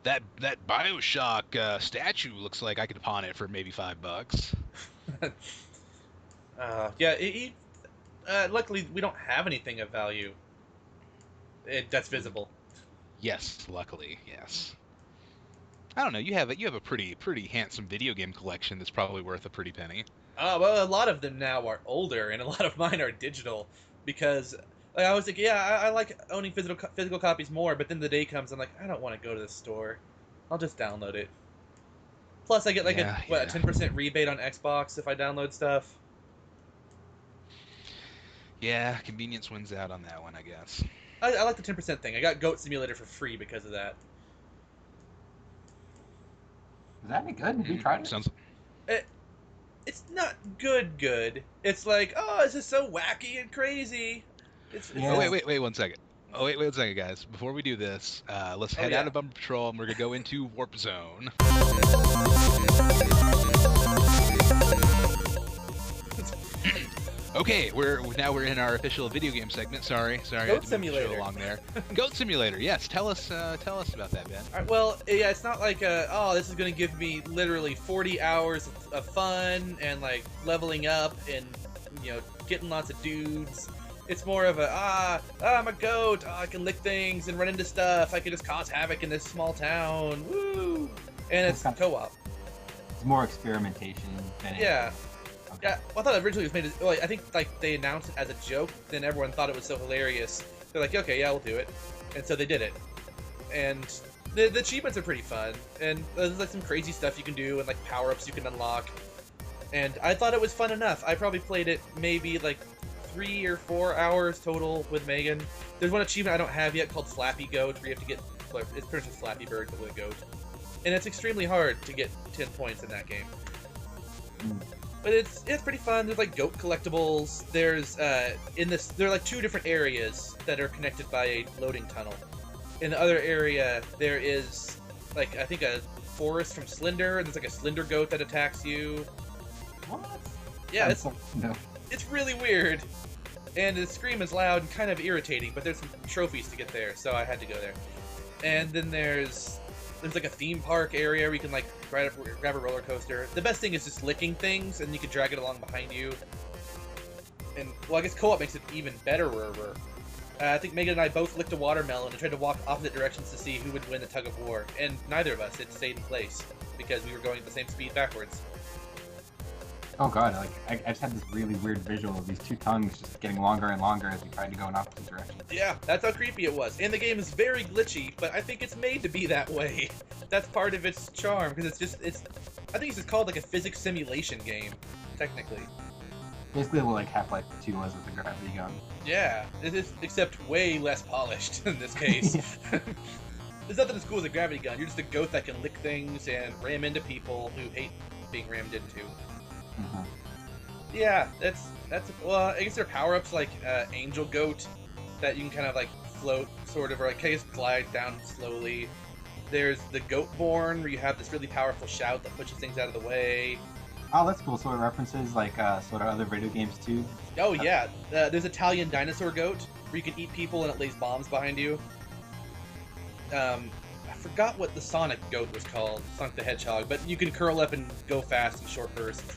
that BioShock statue looks like I could pawn it for maybe $5. Yeah, luckily we don't have anything of value. That's visible. Yes, luckily, yes. I don't know. You have a pretty handsome video game collection that's probably worth a pretty penny. Well, a lot of them now are older, and a lot of mine are digital, because like, I was like, yeah, I like owning physical copies more, but then the day comes, I'm like, I don't want to go to the store. I'll just download it. Plus, I get like a 10% rebate on Xbox if I download stuff. Yeah, convenience wins out on that one, I guess. I like the 10% thing. I got Goat Simulator for free because of that. Is that any good? Have you tried it? Sounds. It's not good. It's like, oh, this is so wacky and crazy. Yeah. Oh, wait 1 second. Oh, wait 1 second, guys. Before we do this, let's head out of Bumper Patrol, and we're gonna go into Warp Zone. Okay, we're in our official video game segment. Sorry, I had to Goat move the Simulator. show along there. Goat Simulator. Yes, tell us about that, Ben. All right, well, yeah, it's not like this is gonna give me literally 40 hours of fun and like leveling up and getting lots of dudes. It's more of I'm a goat. Oh, I can lick things and run into stuff. I can just cause havoc in this small town. Woo! And it's co-op. It's more experimentation than Yeah. Okay. Yeah, well, I thought originally it was made as... Well, I think like they announced it as a joke, then everyone thought it was so hilarious. They're like, okay, yeah, we'll do it. And so they did it. And the achievements are pretty fun. And there's like some crazy stuff you can do and like power-ups you can unlock. And I thought it was fun enough. I probably played it maybe like 3 or 4 hours total with Megan. There's one achievement I don't have yet called Flappy Goat, where you have to get... It's pretty much Flappy Bird, but with a goat. And it's extremely hard to get 10 points in that game. But it's pretty fun. There's like goat collectibles. There's there are like 2 different areas that are connected by a loading tunnel. In the other area, there is like I think a forest from Slender, and there's like a Slender goat that attacks you. What? Yeah, No. it's really weird, and the scream is loud and kind of irritating. But there's some trophies to get there, so I had to go there. And then there's like a theme park area where you can like grab a roller coaster. The best thing is just licking things, and you can drag it along behind you. And well, I guess co-op makes it even better. I think Megan and I both licked a watermelon and tried to walk opposite directions to see who would win the tug of war, and neither of us had stayed in place because we were going at the same speed backwards. Oh god, like I just had this really weird visual of these 2 tongues just getting longer and longer as we tried to go in opposite directions. Yeah, that's how creepy it was. And the game is very glitchy, but I think it's made to be that way. That's part of its charm, because I think it's just called like a physics simulation game, technically. Basically what like Half-Life 2 was with the gravity gun. Yeah, it is, except way less polished in this case. There's nothing as cool as a gravity gun. You're just a goat that can lick things and ram into people who hate being rammed into. Mm-hmm. Yeah, that's well, I guess there are power-ups like Angel Goat that you can kind of like float, sort of, or like I guess glide down slowly. There's the Goatborn, where you have this really powerful shout that pushes things out of the way. Oh, that's cool. So it references like sort of other video games too. Oh yeah, there's Italian Dinosaur Goat, where you can eat people and it lays bombs behind you. I forgot what the Sonic Goat was called, Sonic the Hedgehog, but you can curl up and go fast in short bursts.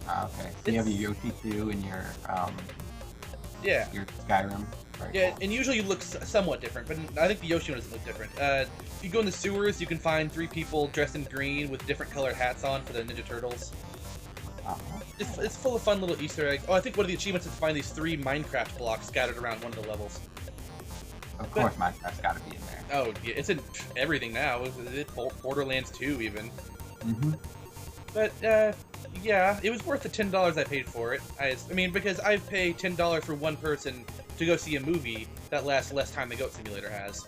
Okay. So you have your Yoshi too in your Yeah. your Skyrim. Very Yeah, cool. and usually you look somewhat different, but I think the Yoshi one doesn't look different. If you go in the sewers, you can find 3 people dressed in green with different colored hats on for the Ninja Turtles. It's full of fun little Easter eggs. Oh, I think one of the achievements is to find these 3 Minecraft blocks scattered around one of the levels. Of course, Minecraft's got to be in there. Oh, yeah, it's in everything now. It's Borderlands 2 even. Mm-hmm. But, yeah, it was worth the $10 I paid for it. I mean, because I pay $10 for one person to go see a movie that lasts less time than Goat Simulator has.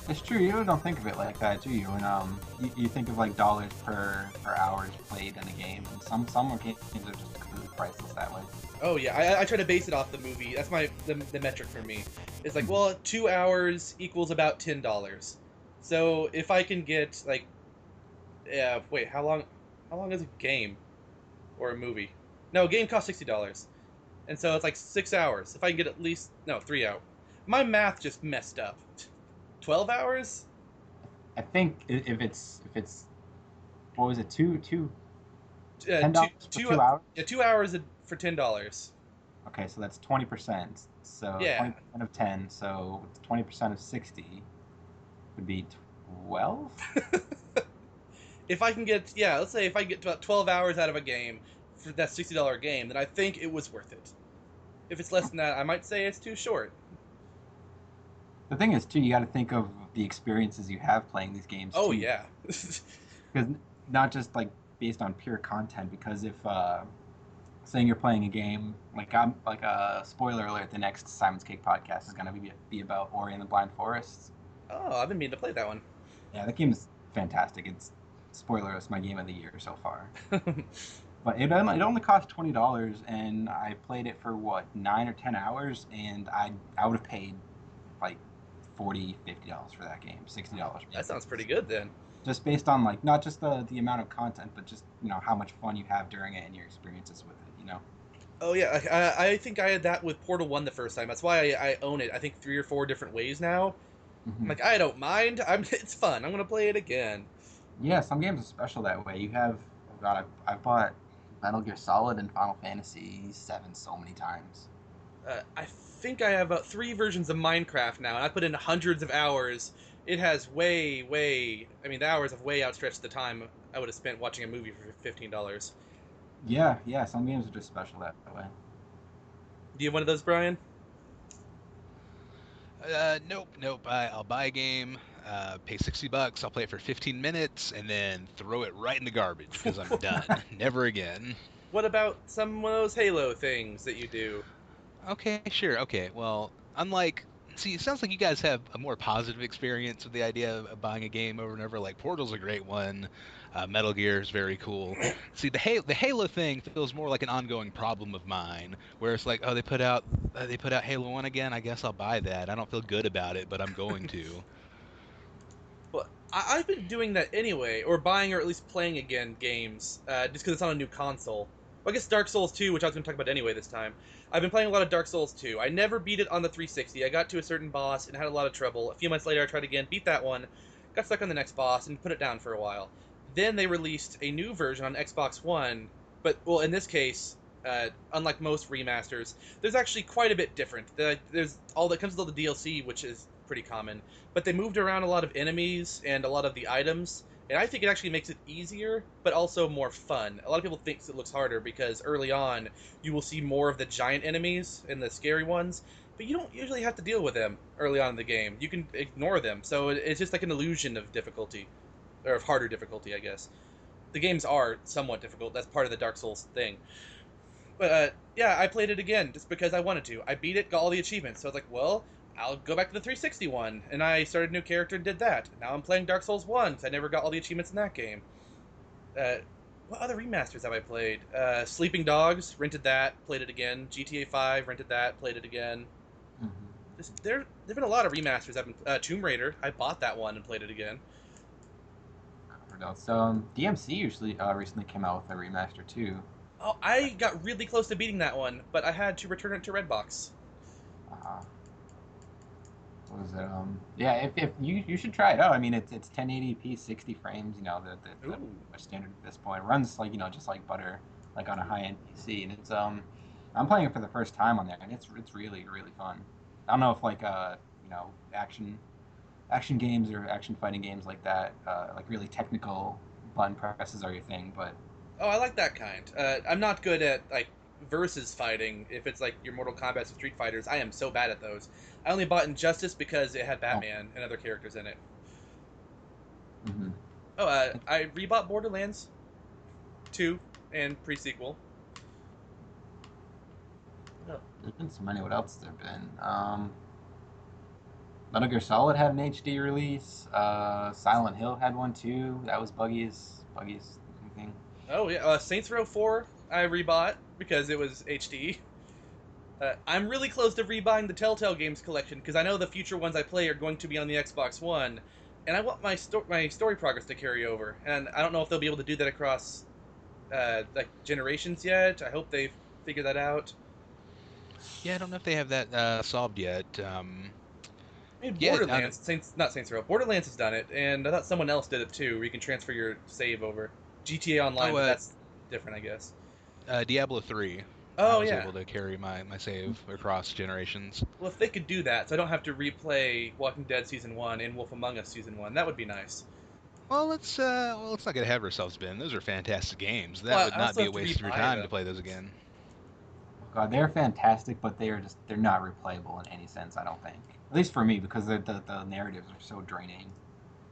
It's true. You really don't think of it like that, do you? And you think of like dollars per hours played in a game. And some games are just completely priceless that way. Oh yeah, I try to base it off the movie. That's the metric for me. It's like, well, 2 hours equals about $10. So if I can get like, wait, how long is a game or a movie? No, a game costs $60, and so it's like 6 hours. If I can get at least 3 hours. My math just messed up. 12 hours? I think if it's what was it, $2 $2 2 hours? Yeah, 2 hours for $10. Okay, so that's 20%. So Yeah. 20% of 10, so 20% of 60 would be 12? If I can get, let's say if I get about 12 hours out of a game for that $60 game, then I think it was worth it. If it's less than that, I might say it's too short. The thing is, too, you got to think of the experiences you have playing these games. Oh, too. yeah. Because not just like based on pure content. Because if saying you're playing a game, like a spoiler alert, the next Simon's Cake podcast is gonna be about Ori and the Blind Forest. Oh, I've been meaning to play that one. Yeah, that game is fantastic. It's spoiler, it's my game of the year so far. But it only cost $20, and I played it for what, 9 or 10 hours, and I would have paid like $40, $50 for that game, $60. That sounds pretty good then. Just based on like not just the amount of content, but just how much fun you have during it and your experiences with it. Oh yeah, I think I had that with Portal One the first time. That's why I own it. I think 3 or 4 different ways now. I'm Hmm. like, I don't mind. It's fun. I'm gonna play it again. Yeah, some games are special that way. You have, oh god, I've bought Metal Gear Solid and Final Fantasy VII so many times. I think I have about 3 versions of Minecraft now, and I put in hundreds of hours. It has way. I mean, the hours have way outstretched the time I would have spent watching a movie for $15. Yeah, yeah, some games are just special that way. Do you have one of those, Brian? Nope. I'll buy a game, pay $60. I'll play it for 15 minutes, and then throw it right in the garbage because I'm done. Never again. What about some of those Halo things that you do? Okay, sure. Okay, well, unlike, see, it sounds like you guys have a more positive experience with the idea of buying a game over and over. Like Portal's a great one. Metal Gear is very cool. See, the Halo thing feels more like an ongoing problem of mine, where it's like, oh, they put out Halo 1 again. I guess I'll buy that. I don't feel good about it, but I'm going to. Well, I've been doing that anyway, or buying or at least playing again games, just because it's on a new console. Well, I guess Dark Souls 2, which I was going to talk about anyway this time. I've been playing a lot of Dark Souls 2. I never beat it on the 360. I got to a certain boss and had a lot of trouble. A few months later, I tried again, beat that one, got stuck on the next boss, and put it down for a while. Then they released a new version on Xbox One, but, well, in this case, unlike most remasters, there's actually quite a bit different. There's all that comes with all the DLC, which is pretty common, but they moved around a lot of enemies and a lot of the items, and I think it actually makes it easier, but also more fun. A lot of people think it looks harder because early on you will see more of the giant enemies and the scary ones, but you don't usually have to deal with them early on in the game. You can ignore them, so it's just like an illusion of difficulty, or of harder difficulty, I guess. The games are somewhat difficult. That's part of the Dark Souls thing. But yeah, I played it again just because I wanted to. I beat it, got all the achievements. So I was like, well, I'll go back to the 360 one, and I started a new character and did that. Now I'm playing Dark Souls 1 because I never got all the achievements in that game. Uh, what other remasters have I played? Sleeping Dogs, rented that, played it again. GTA 5, rented that, played it again. Hmm. There've been a lot of remasters. I've been Tomb Raider. I bought that one and played it again. So DMC usually recently came out with a remaster too. Oh, I got really close to beating that one, but I had to return it to Redbox. Uh, what was it? Yeah, if you should try it out. I mean, it's 1080p, 60 frames. You know, the Ooh. standard at this point. It runs like just like butter, like on a high end PC. And it's I'm playing it for the first time on there, and it's really fun. I don't know if like action games or action fighting games like that, like really technical button presses are your thing, but Oh, I like that kind. I'm not good at like versus fighting. If it's like your Mortal Kombat or Street Fighters, I am so bad at those. I only bought Injustice because it had oh, Batman and other characters in it. mm-hmm. Oh, I rebought Borderlands 2 and pre-sequel. Oh, There's been so many. What else there been? Metal Gear Solid had an HD release. Silent Hill had one too. That was buggy's thing. oh yeah, Saints Row 4 I rebought because it was HD. I'm really close to rebuying the Telltale Games collection because I know the future ones I play are going to be on the Xbox One, and I want my story progress to carry over. And I don't know if they'll be able to do that across like generations yet. I hope they figure that out. Yeah, I don't know if they have that solved yet. I mean, Yeah, I Borderlands, not Saints Row. Borderlands has done it, and I thought someone else did it too, where you can transfer your save over. GTA Online, oh, but that's different, I guess. Diablo 3. I Oh was yeah. able to carry my save across generations. Well, if they could do that, so I don't have to replay Walking Dead season 1 and Wolf Among Us season 1, that would be nice. Let's not get ahead of ourselves, Ben. Those are fantastic games. That Well, would I not also be a have to waste of your rebuy time to them. play those again. God, they're fantastic, but they're not replayable in any sense. I don't think. At least for me, because the narratives are so draining.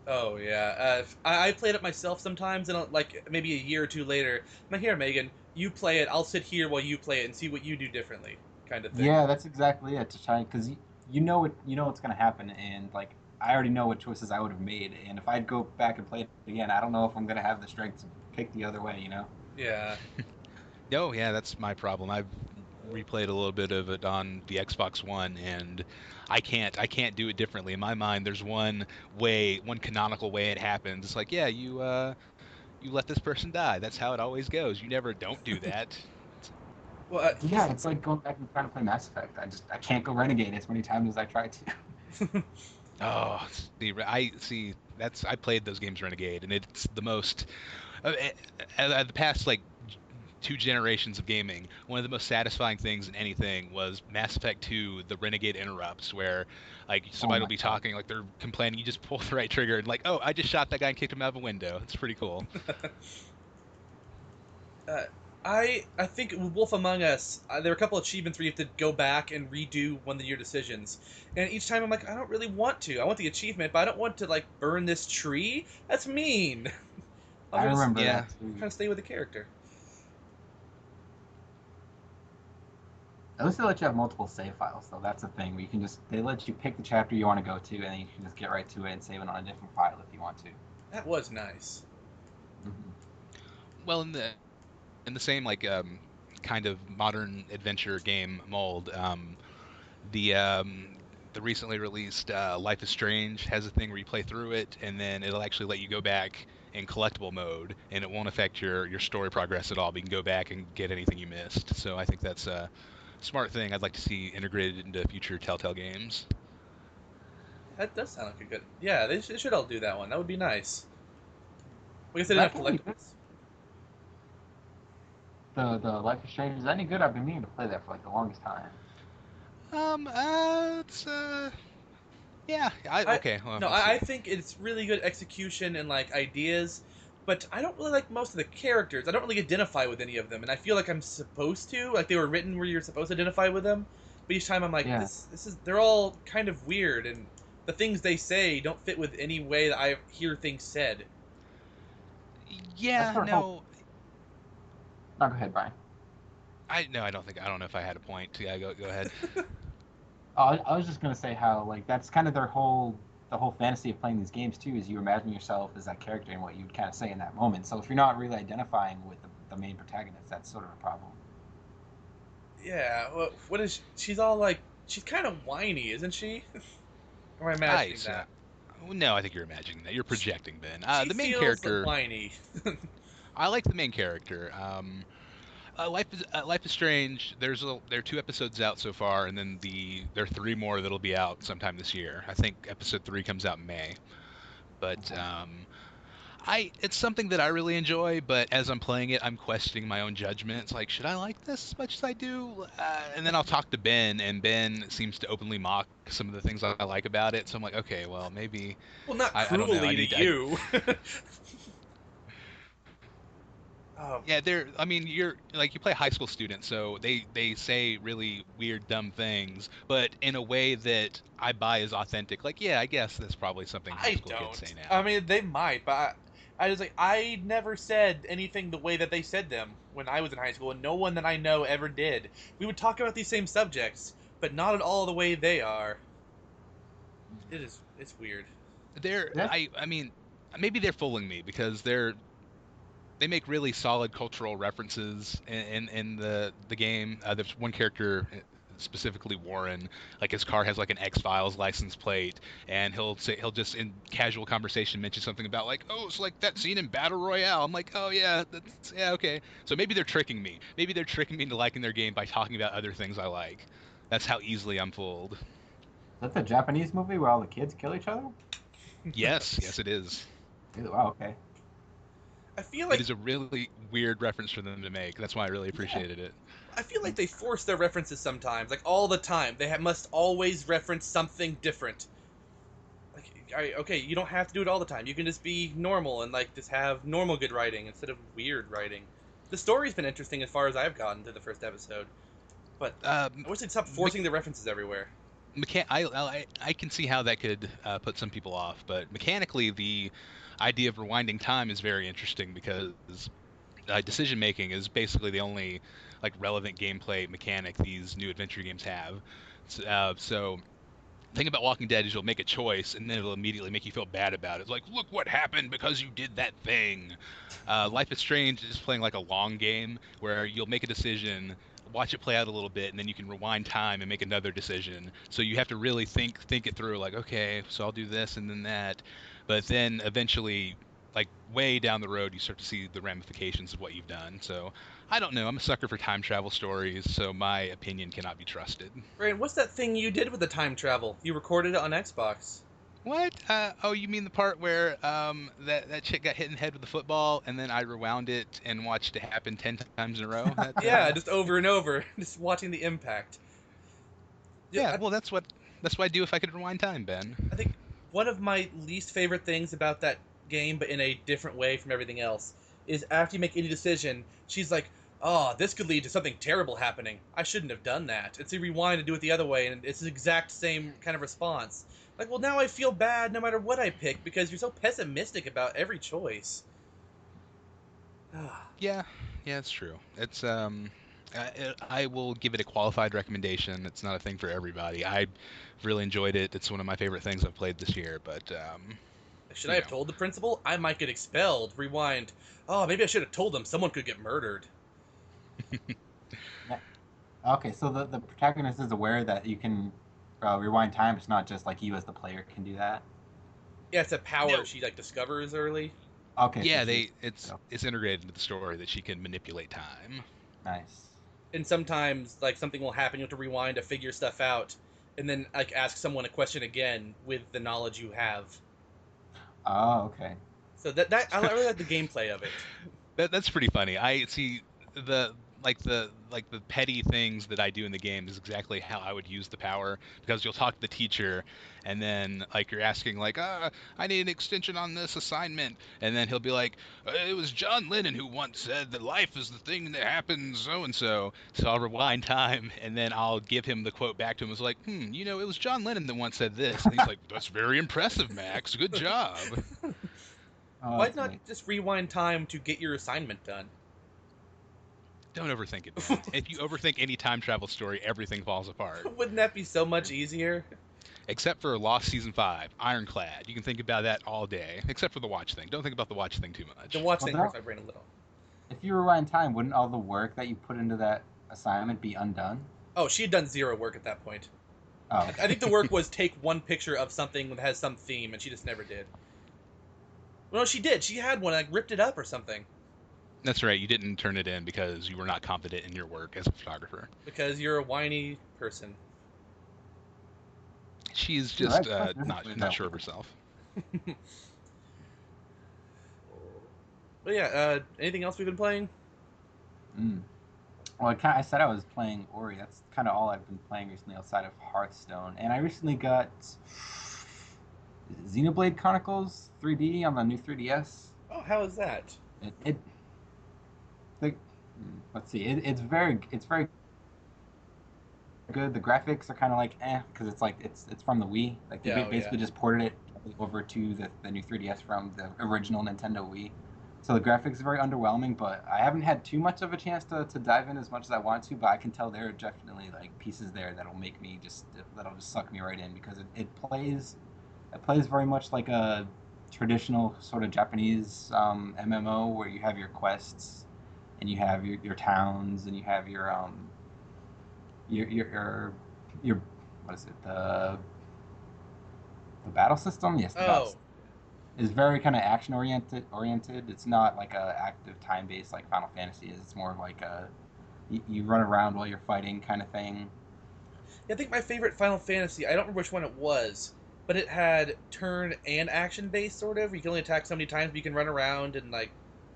Oh yeah, I played it myself sometimes, and like maybe a year or two later, I'm like, here, Megan, you play it. I'll sit here while you play it and see what you do differently, kind of thing. Yeah, that's exactly it. To try because you know what's gonna happen, and like I already know what choices I would have made, and if I'd go back and play it again, I don't know if I'm gonna have the strength to pick the other way. You know. Yeah. No, yeah, that's my problem. I've replayed a little bit of it on the Xbox One, and I can't do it differently. In my mind, there's one canonical way it happens. It's like, yeah, you let this person die. That's how it always goes. You never don't do that. Well, Yeah, it's like going back and trying to play Mass Effect. I can't go Renegade as many times as I try to. Oh, see. I played those games Renegade, and it's the most. The past like 2 generations of gaming, one of the most satisfying things in anything was Mass Effect 2, the Renegade interrupts, where like Oh somebody will my be god. talking, like they're complaining, you just pull the right trigger, and like, oh, I just shot that guy and kicked him out of a window. It's pretty cool. uh, I think with Wolf Among Us, there were a couple achievements where you have to go back and redo one of your decisions, and each time I'm like, I don't really want to. I want the achievement, but I don't want to like burn this tree. That's mean. I I'll just remember Yeah. that too. kind of stay with the character. At least they let you have multiple save files, though. That's the thing. Where you can they let you pick the chapter you want to go to, and then you can just get right to it and save it on a different file if you want to. That was nice. Well, in the same like kind of modern adventure game mold, the the recently released Life is Strange has a thing where you play through it, and then it'll actually let you go back in collectible mode, and it won't affect your story progress at all. But you can go back and get anything you missed. So I think that's a smart thing I'd like to see integrated into future Telltale games. That does sound like a good. Yeah, they should all do that one. That would be nice. I guess they Is didn't that have any good? collectibles. The Life is Strange is that any good? I've been meaning to play that for like the longest time. It's yeah, I okay. Well, no, let's I see. think it's really good execution and like ideas, but I don't really like most of the characters. I don't really identify with any of them, and I feel like I'm supposed to. Like they were written where you're supposed to identify with them, but each time I'm like, Yeah. this is they're all kind of weird, and the things they say don't fit with any way that I hear things said. That's Yeah, their whole. no, No, go ahead, Brian. I don't know if I had a point. Yeah, go ahead. Oh, I was just gonna say how like that's kind of the whole fantasy of playing these games too is you imagine yourself as that character and what you'd kind of say in that moment. So if you're not really identifying with the main protagonist, that's sort of a problem. Yeah, what is she's all like? She's kind of whiny, isn't she? Or am I imagining Nice. that? No, I think you're imagining that. You're projecting, Ben. She The main feels character, whiny. I like the main character. Life is Strange. There are 2 episodes out so far, and then there are 3 more that'll be out sometime this year. I think episode 3 comes out in May. But Okay. it's something that I really enjoy. But as I'm playing it, I'm questioning my own judgment. It's like, should I like this as much as I do? And then I'll talk to Ben, and Ben seems to openly mock some of the things I like about it. So I'm like, okay, well maybe Well, not I don't know. I cruelly need to to. you. Oh, Yeah, I mean, you're like you play high school students, so they say really weird, dumb things, but in a way that I buy is authentic. Like, yeah, I guess that's probably something high I school kids say don't. I now. mean, they might, but I just like I never said anything the way that they said them when I was in high school, and no one that I know ever did. We would talk about these same subjects, but not at all the way they are. It's weird. That's I mean, maybe they're fooling me because they make really solid cultural references in the game. There's one character, specifically Warren, like his car has like an X-Files license plate, and he'll just in casual conversation mention something about like, oh, it's like that scene in Battle Royale. I'm like, oh yeah, yeah, okay. So maybe they're tricking me. Maybe they're tricking me into liking their game by talking about other things I like. That's how easily I'm fooled. that's a Japanese movie where all the kids kill each other. Yes, yes, it is. Really? Wow. Okay. I feel It like is a really weird reference for them to make. That's why I really Yeah. appreciated it. I feel like they force their references sometimes, like all the time. They must always reference something different. Like, okay, you don't have to do it all the time. You can just be normal and like just have normal good writing instead of weird writing. The story's been interesting as far as I've gotten to the first episode, but Um, I wish they'd stop forcing the references everywhere. I can see how that could put some people off, but mechanically, the idea of rewinding time is very interesting because decision making is basically the only like relevant gameplay mechanic these new adventure games have. So the thing about Walking Dead is you'll make a choice and then it'll immediately make you feel bad about it. It's like, look what happened because you did that thing. Life is Strange is playing like a long game where you'll make a decision, watch it play out a little bit, and then you can rewind time and make another decision. So you have to really think it through. Like, okay, so I'll do this and then that, but then eventually like way down the road, you start to see the ramifications of what you've done. So I don't know. I'm a sucker for time travel stories, so my opinion cannot be trusted. Ryan, what's that thing you did with the time travel? You recorded it on Xbox. What? Oh, you mean the part where that chick got hit in the head with a football, and then I rewound it and watched it happen 10 times in a row? Yeah, just over and over, just watching the impact. Yeah, well, that's what I do if I could rewind time, Ben. I think one of my least favorite things about that game, but in a different way from everything else, is after you make any decision, she's like, "Oh, this could lead to something terrible happening. I shouldn't have done that." And so you rewind and do it the other way, and it's the exact same kind of response. Like, well, now I feel bad no matter what I pick because you're so pessimistic about every choice. Yeah, it's true. It's I will give it a qualified recommendation. It's not a thing for everybody. I really enjoyed it. It's one of my favorite things I've played this year. But Should I have told the principal? I might get expelled. Rewind. Oh, maybe I should have told them someone could get murdered. Okay, so the protagonist is aware that you can rewind time. It's not just like you as the player can do that. Yeah, it's a power No. she like discovers early. Okay. Yeah, so it's integrated into the story that she can manipulate time. nice. And sometimes like something will happen, you have to rewind to figure stuff out, and then like ask someone a question again with the knowledge you have. Oh, okay. So that I really like the gameplay of it. That's pretty funny. I see the the petty things that I do in the game is exactly how I would use the power, because you'll talk to the teacher and then like you're asking like I need an extension on this assignment, and then he'll be like, it was John Lennon who once said that life is the thing that happens so and so. So I'll rewind time and then I'll give him the quote back to him. It's like, it was John Lennon that once said this, and he's like, that's very impressive, Max, good job. Oh, Why that's not neat. just rewind time to get your assignment done? Don't overthink it, man. If you overthink any time travel story, everything falls apart. Wouldn't that be so much easier? Except for Lost Season 5, Ironclad. You can think about that all day. Except for the watch thing. Don't think about the watch thing too much. The watch Well, thing hurts my brain a little. If you rewind time, wouldn't all the work that you put into that assignment be undone? Oh, she had done zero work at that point. Oh, I think the work was take one picture of something that has some theme, and she just never did. Well, no, she did. She had one, like ripped it up or something. That's right. You didn't turn it in because you were not confident in your work as a photographer. Because you're a whiny person. She's You're just right, that's not no. sure of herself. But yeah, anything else we've been playing? Well, I said I was playing Ori. That's kind of all I've been playing recently outside of Hearthstone. And I recently got Xenoblade Chronicles 3D on the new 3DS. Oh, how is that? Let's see. It's very good. The graphics are kind of like because it's from the Wii. Like they basically just ported it over to the new 3DS from the original Nintendo Wii. So the graphics are very underwhelming, but I haven't had too much of a chance to dive in as much as I want to. But I can tell there are definitely like pieces there that'll just suck me right in, because it plays very much like a traditional sort of Japanese MMO, where you have your quests and you have your towns and you have your what is it, the battle system? Yes, the battle system is very kind of action oriented. It's not like a active time based like Final Fantasy is. It's more of like you run around while you're fighting kind of thing. Yeah, I think my favorite Final Fantasy, I don't remember which one it was, but it had turn and action based sort of. You can only attack so many times, but you can run around and like.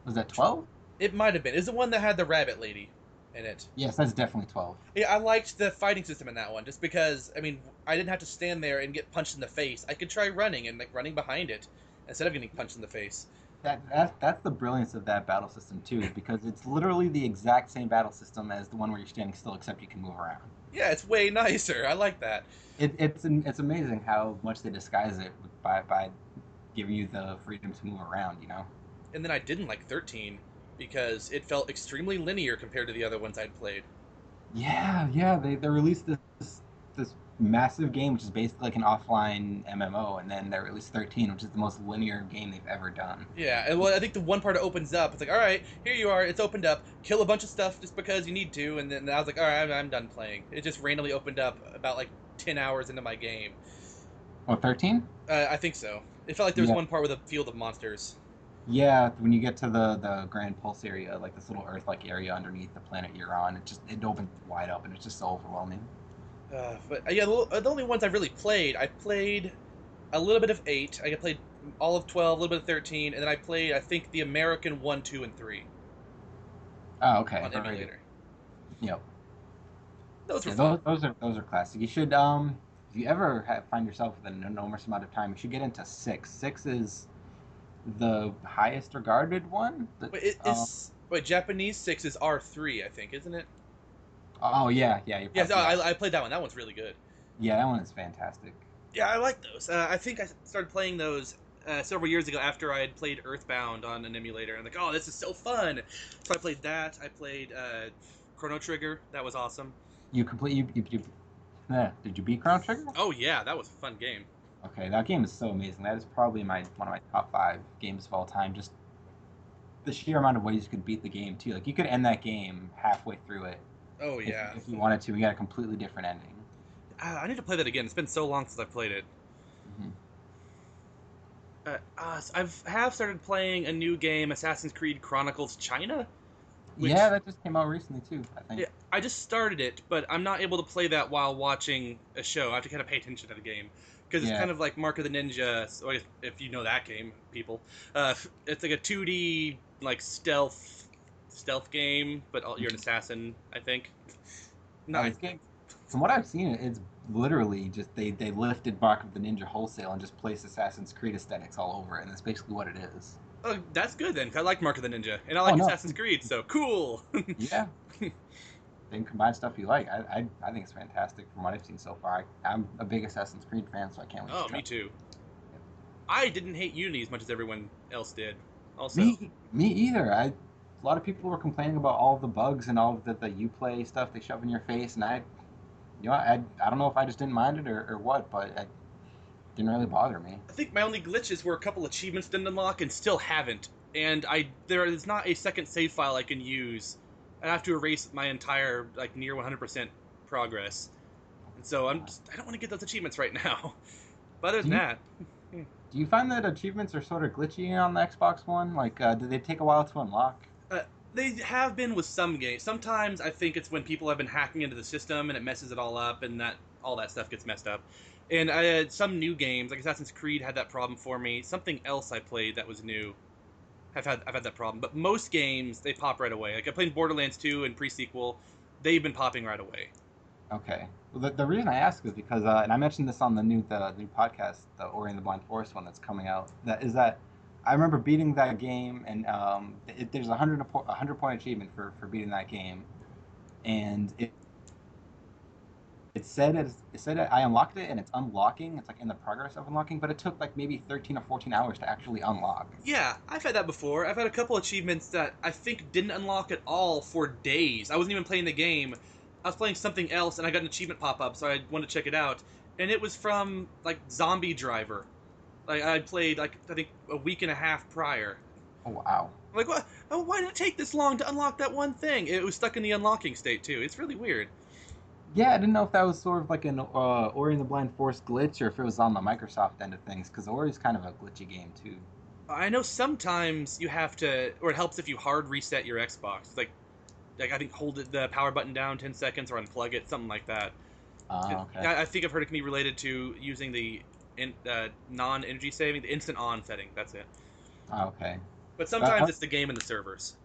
Was that 12? It might have been. It's the one that had the rabbit lady in it. Yes, that's definitely 12. Yeah, I liked the fighting system in that one, just because, I mean, I didn't have to stand there and get punched in the face. I could try running and like running behind it instead of getting punched in the face. That's the brilliance of that battle system too, because it's literally the exact same battle system as the one where you're standing still, except you can move around. Yeah, it's way nicer. I like that. It's amazing how much they disguise it by giving you the freedom to move around, you know? And then I didn't like 13 because it felt extremely linear compared to the other ones I'd played. Yeah, they released this massive game, which is basically like an offline MMO, and then they released 13, which is the most linear game they've ever done. Yeah, and well, I think the one part it opens up, it's like, all right, here you are, it's opened up, kill a bunch of stuff just because you need to, and then I was like, all right, I'm done playing. It just randomly opened up about like 10 hours into my game. Oh, 13? I think so. It felt like there was one part with a field of monsters. Yeah, when you get to the Grand Pulse area, like this little Earth-like area underneath the planet you're on, it opens wide up and it's just so overwhelming. But yeah, the only ones I've really played, I played a little bit of 8. I played all of 12, a little bit of 13, and then I played, I think, the American 1, 2, and 3 Oh, okay, on very good. emulator. Yep. Those were Yeah, fun. those are classic. You should if you ever find yourself with an enormous amount of time, you should get into 6. 6 is the highest regarded one. Wait, Japanese 6 is R3, I think, isn't it? Oh yeah, yeah, Yes, yeah, I played that one. That one's really good. yeah. That one is fantastic. Yeah, I like those. I think I started playing those several years ago after I had played Earthbound on an emulator. I'm like, oh, this is so fun. So I played that. I played Chrono Trigger. That was awesome. You complete did you beat Chrono Trigger? Oh yeah, that was a fun game. Okay, that game is so amazing. That is probably one of my top 5 games of all time. Just the sheer amount of ways you could beat the game too. Like you could end that game halfway through it Oh yeah. if you wanted to. We got a completely different ending. I need to play that again. It's been so long since I played it. Hmm. Have started playing a new game, Assassin's Creed Chronicles China. Which, Yeah, that just came out recently too. I think. yeah, I just started it, but I'm not able to play that while watching a show. I have to kind of pay attention to the game because it's Yeah. kind of like Mark of the Ninja. So if you know that game, people, it's like a 2D like stealth game, but you're an assassin. I think. No, This game, from what I've seen, it's literally just they lifted Mark of the Ninja wholesale and just placed Assassin's Creed aesthetics all over it, and that's basically what it is. oh, that's good then. 'Cause I like Mark of the Ninja, and I Oh like no, Assassin's Creed, so cool. yeah, they can combine stuff you like. I think it's fantastic from what I've seen so far. I'm a big Assassin's Creed fan, so I can't wait to Oh, try me it. too. I didn't hate Unity as much as everyone else did. Also, Me either. A lot of people were complaining about all the bugs and all of the Uplay stuff they shove in your face, and I don't know if I just didn't mind it or what, but it didn't really bother me. I think my only glitches were a couple achievements didn't unlock and still haven't. And there is not a second save file I can use. I have to erase my entire like near 100% progress. And so I don't want to get those achievements right now. But other Do than you that, do you find that achievements are sort of glitchy on the Xbox One? Like, do they take a while to unlock? uh, they have been with some games. Sometimes I think it's when people have been hacking into the system and it messes it all up, and that all that stuff gets messed up. And I had some new games, like Assassin's Creed, had that problem for me. Something else I played that was new, I've had that problem. But most games they pop right away. Like I played Borderlands 2 and pre-sequel, they've been popping right away. Okay. Well, the reason I ask is because, and I mentioned this on the new podcast, the Ori and the Blind Forest one that's coming out. That I remember beating that game, and there's a 100 point achievement for beating that game, and it said I unlocked it and it's unlocking. It's like in the progress of unlocking, but it took like maybe 13 or 14 hours to actually unlock. Yeah, I've had that before. I've had a couple achievements that I think didn't unlock at all for days. I wasn't even playing the game. I was playing something else and I got an achievement pop up, so I wanted to check it out. And it was from like Zombie Driver. Like I played like I think a week and a half prior. Oh wow. I'm like what? Oh, why did it take this long to unlock that one thing? It was stuck in the unlocking state too. It's really weird. Yeah, I didn't know if that was sort of like an Ori and the Blind Forest glitch or if it was on the Microsoft end of things, because Ori's kind of a glitchy game too. I know sometimes you have to, or it helps if you hard reset your Xbox. Like I think hold the power button down 10 seconds or unplug it, something like that. Okay. I think I've heard it can be related to using the non-energy saving, the instant on setting. That's it. Okay. But Uh, sometimes uh, it's the game and the servers.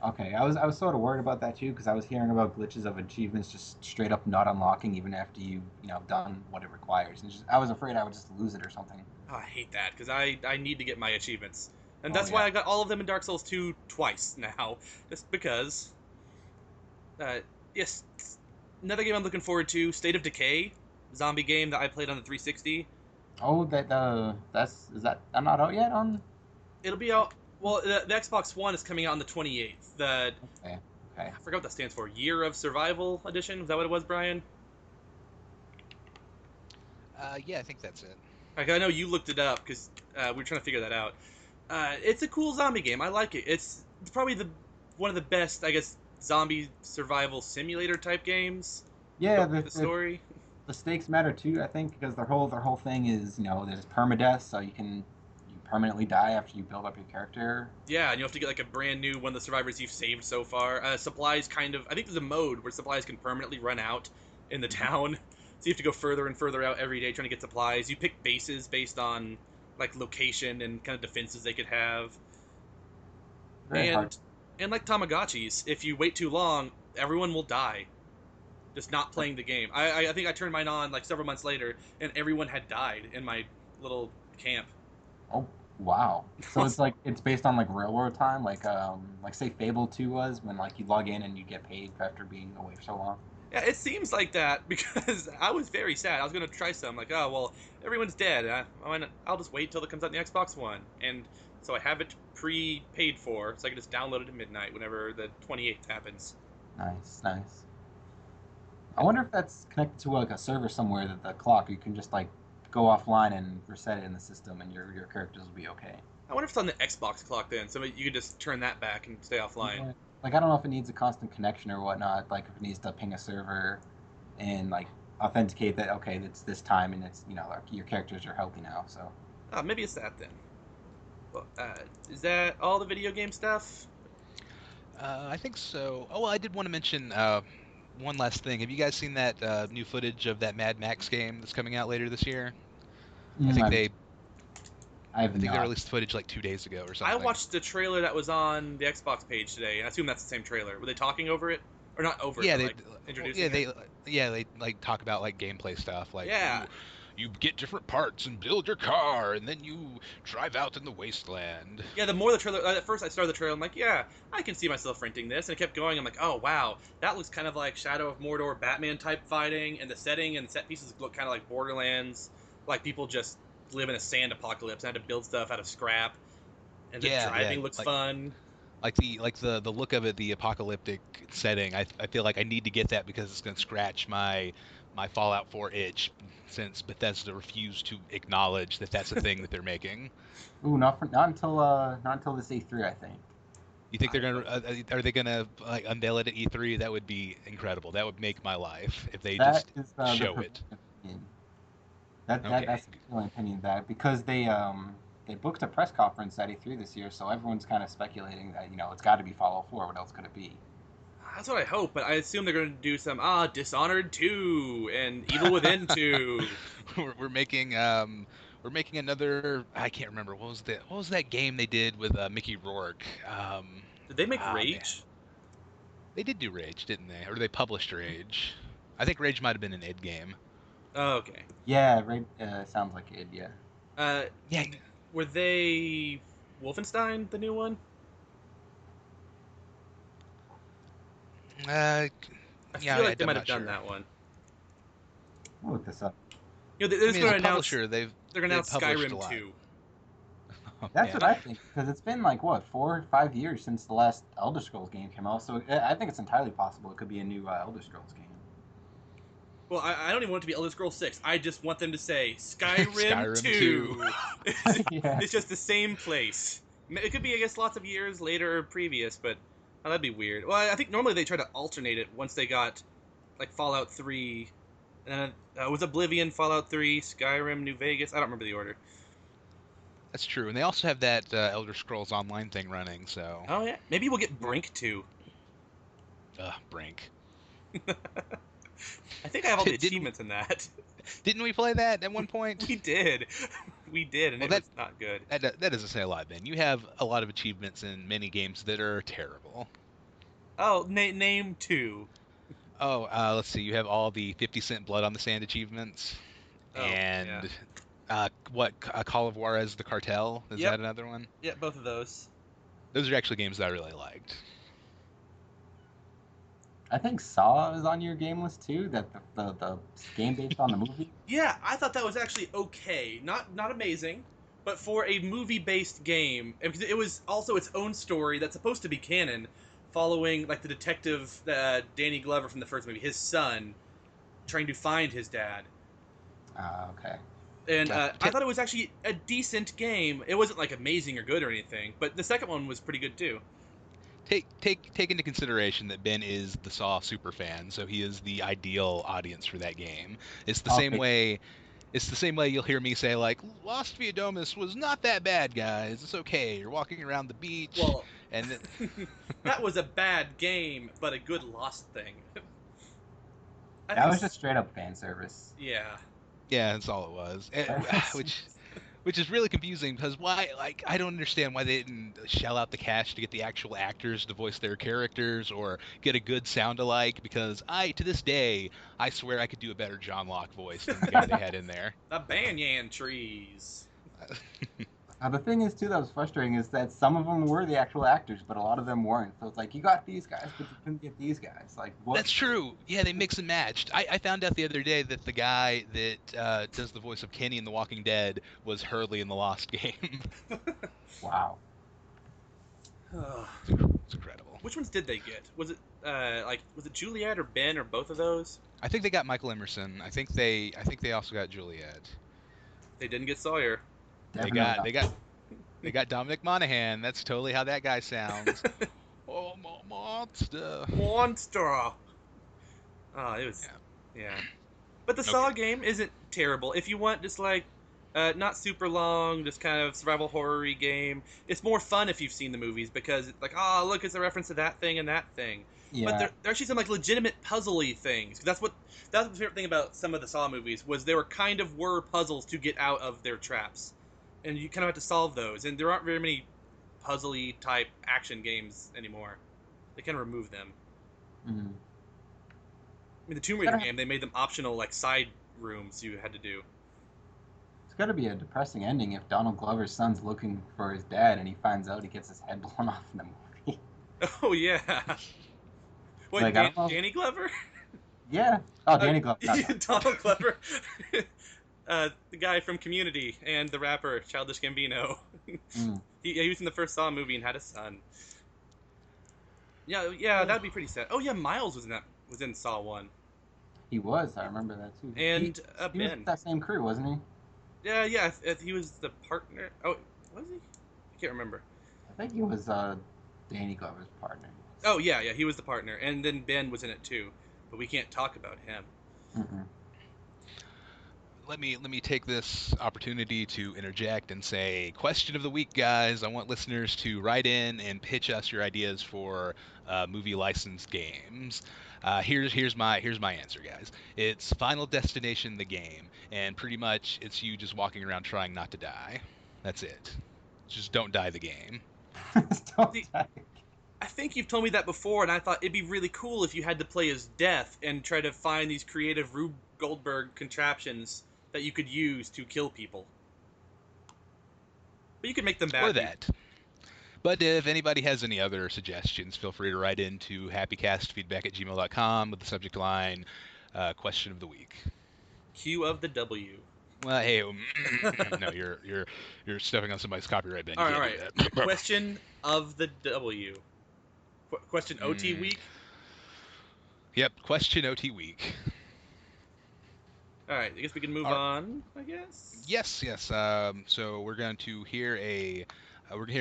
okay. I was sort of worried about that too because I was hearing about glitches of achievements just straight up not unlocking even after you know done what it requires, and I was afraid I would just lose it or something. Oh, I hate that because I need to get my achievements, and Oh that's why yeah. I got all of them in Dark Souls 2 twice now, just because. Uh, yes, another game I'm looking forward to, State of Decay, zombie game that I played on the 360. Oh, that's is that I'm not out yet on. It'll be out. Well, the Xbox One is coming out on the 28th. Okay. Okay. I forgot what that stands for. Year of Survival Edition. Is that what it was, Brian? Yeah, I think that's it. Like, I know you looked it up because we were trying to figure that out. It's a cool zombie game. I like it. It's probably one of the best, I guess, zombie survival simulator type games. Yeah, But with the story. the stakes matter too. I think because their whole thing is there's permadeath, so you permanently die after you build up your character. Yeah, and you have to get like a brand new one of the survivors you've saved so far. Supplies I think there's a mode where supplies can permanently run out in the town. So you have to go further and further out every day trying to get supplies. You pick bases based on like location and kind of defenses they could have. Very hard. And like Tamagotchis, if you wait too long, everyone will die. Just not playing the game. I think I turned mine on like several months later, and everyone had died in my little camp. Oh wow! So it's based on like real world time, like say Fable 2 was when like you log in and you get paid after being away for so long. Yeah, it seems like that because I was very sad. I was gonna try some, like, oh well, everyone's dead. I'll just wait till it comes out on the Xbox One, and so I have it pre-paid for, so I can just download it at midnight whenever the 28th happens. Nice. I wonder if that's connected to like a server somewhere that the clock you can just like go offline and reset it in the system and your characters will be okay. I wonder if it's on the Xbox clock then, so you could just turn that back and stay offline. Like I don't know if it needs a constant connection or whatnot. Like if it needs to ping a server and like authenticate that okay, it's this time and it's like your characters are healthy now. So maybe it's that then. Well, is that all the video game stuff? I think so. Oh, well, I did want to mention one last thing. Have you guys seen that new footage of that Mad Max game that's coming out later this year? I think they released footage like 2 days ago or something. I watched the trailer that was on the Xbox page today. I assume that's the same trailer. Were they talking over it, or not over it? Like, introducing it? They like talk about like gameplay stuff. Like you get different parts and build your car, and then you drive out in the wasteland. Yeah, the more the trailer. At first, I started the trailer. I'm like, yeah, I can see myself renting this, and it kept going. I'm like, oh wow, that looks kind of like Shadow of Mordor, Batman type fighting, and the setting and set pieces look kind of like Borderlands, like people just live in a sand apocalypse and had to build stuff out of scrap, and the driving looks fun. Like the look of it, the apocalyptic setting. I feel like I need to get that because it's going to scratch my Fallout 4 itch, since Bethesda refused to acknowledge that that's a thing that they're making. Ooh, not until this E3, I think. You think they're gonna? Are they gonna like unveil it at E3? That would be incredible. That would make my life if they just show it. That's the only opinion that because they booked a press conference at E3 this year, so everyone's kind of speculating that it's got to be Fallout 4. What else could it be? That's what I hope, but I assume they're going to do some Dishonored 2 and Evil Within 2. we're making another. I can't remember what was that game they did with Mickey Rourke. Did they make Rage? They did do Rage, didn't they? Or they published Rage. I think Rage might have been an id game. Oh, okay. Yeah, Rage sounds like id. Yeah. Yeah. Were they Wolfenstein, the new one? I feel like they might have done that one. I'll look this up. They're going to announce. They're going to announce Skyrim 2. That's what I think, because it's been like 4 or 5 years since the last Elder Scrolls game came out, so I think it's entirely possible it could be a new Elder Scrolls game. Well, I don't even want it to be Elder Scrolls 6. I just want them to say Skyrim 2. It's just the same place. It could be, I guess, lots of years later or previous, but that'd be weird. Well, I think normally they try to alternate it once they got like Fallout 3, and then it was Oblivion, Fallout 3, Skyrim, New Vegas. I don't remember the order. That's true, and they also have that Elder Scrolls Online thing running. So. Oh yeah, maybe we'll get Brink 2. Brink. I think I have all the achievements in that. Didn't we play that at one point? We did, and it was not good. That doesn't say a lot, Ben. You have a lot of achievements in many games that are terrible. Oh, name 2. Oh, let's see. You have all the 50 Cent Blood on the Sand achievements, and Call of Juarez, the Cartel. Is that another one? Yeah, both of those. Those are actually games that I really liked. I think Saw is on your game list too. That the game based on the movie. Yeah, I thought that was actually okay. Not amazing, but for a movie-based game, because it was also its own story that's supposed to be canon, following like the detective Danny Glover from the first movie, his son, trying to find his dad. Okay. And I thought it was actually a decent game. It wasn't like amazing or good or anything, but the second one was pretty good too. Take into consideration that Ben is the Saw super fan, so he is the ideal audience for that game. It's the same way It's the same way you'll hear me say, like, Lost Via Domus was not that bad, guys. It's okay. You're walking around the beach. Well, and that was a bad game, but a good Lost thing. That was just straight up fan service. Yeah. Yeah, that's all it was. Which is really confusing because why? Like, I don't understand why they didn't shell out the cash to get the actual actors to voice their characters or get a good sound alike. Because to this day, I swear I could do a better John Locke voice than the guy they had in there. The banyan trees. The thing is, too, that was frustrating is that some of them were the actual actors, but a lot of them weren't. So it's like, you got these guys, but you couldn't get these guys. Like, what? That's true. Yeah, they mix and matched. I found out the other day that the guy that does the voice of Kenny in The Walking Dead was Hurley in the Lost game. Wow. It's incredible. Which ones did they get? Was it was it Juliet or Ben or both of those? I think they got Michael Emerson. I think they also got Juliet. They didn't get Sawyer. Definitely they got Dominic Monaghan. That's totally how that guy sounds. Oh, monster. Monster. Oh, it was yeah. But the Saw game isn't terrible. If you want just like not super long, just kind of survival horror-y game. It's more fun if you've seen the movies because it's like, oh, look, it's a reference to that thing and that thing. Yeah. But there are actually some like legitimate puzzly things. That's the favorite thing about some of the Saw movies was they were puzzles to get out of their traps, and you kind of have to solve those. And there aren't very many puzzly type action games anymore. They kind of remove them. Mm-hmm. I mean, the Tomb Raider game, they made them optional like side rooms you had to do. It's got to be a depressing ending if Donald Glover's son's looking for his dad and he finds out he gets his head blown off in the movie. Oh, yeah. What, Like, Danny Glover? Yeah. Oh, Danny Glover. Donald Glover. The guy from Community and the rapper Childish Gambino. He was in the first Saw movie and had a son. Yeah, that'd be pretty sad. Oh, yeah, Miles was in Saw 1. He was. I remember that, too. And he Ben. was with that same crew, wasn't he? Yeah, he was the partner. Oh, was he? I can't remember. I think he was Danny Glover's partner. Oh, yeah, he was the partner. And then Ben was in it, too. But we can't talk about him. Mm-mm. Let me take this opportunity to interject and say, question of the week, guys. I want listeners to write in and pitch us your ideas for movie licensed games. Here's my answer, guys. It's Final Destination the game, and pretty much it's you just walking around trying not to die. That's it. Just don't die the game. Don't die. I think you've told me that before, and I thought it'd be really cool if you had to play as Death and try to find these creative Rube Goldberg contraptions that you could use to kill people. But you could make them bad. Or that. But if anybody has any other suggestions, feel free to write into happycastfeedback@gmail.com with the subject line, question of the week. Q of the W. Well, hey, no, you're stepping on somebody's copyright, Ben. All right. Question of the W. Question OT week? Yep, question OT week. All right, I guess we can move on, I guess? Yes. So we're going to hear an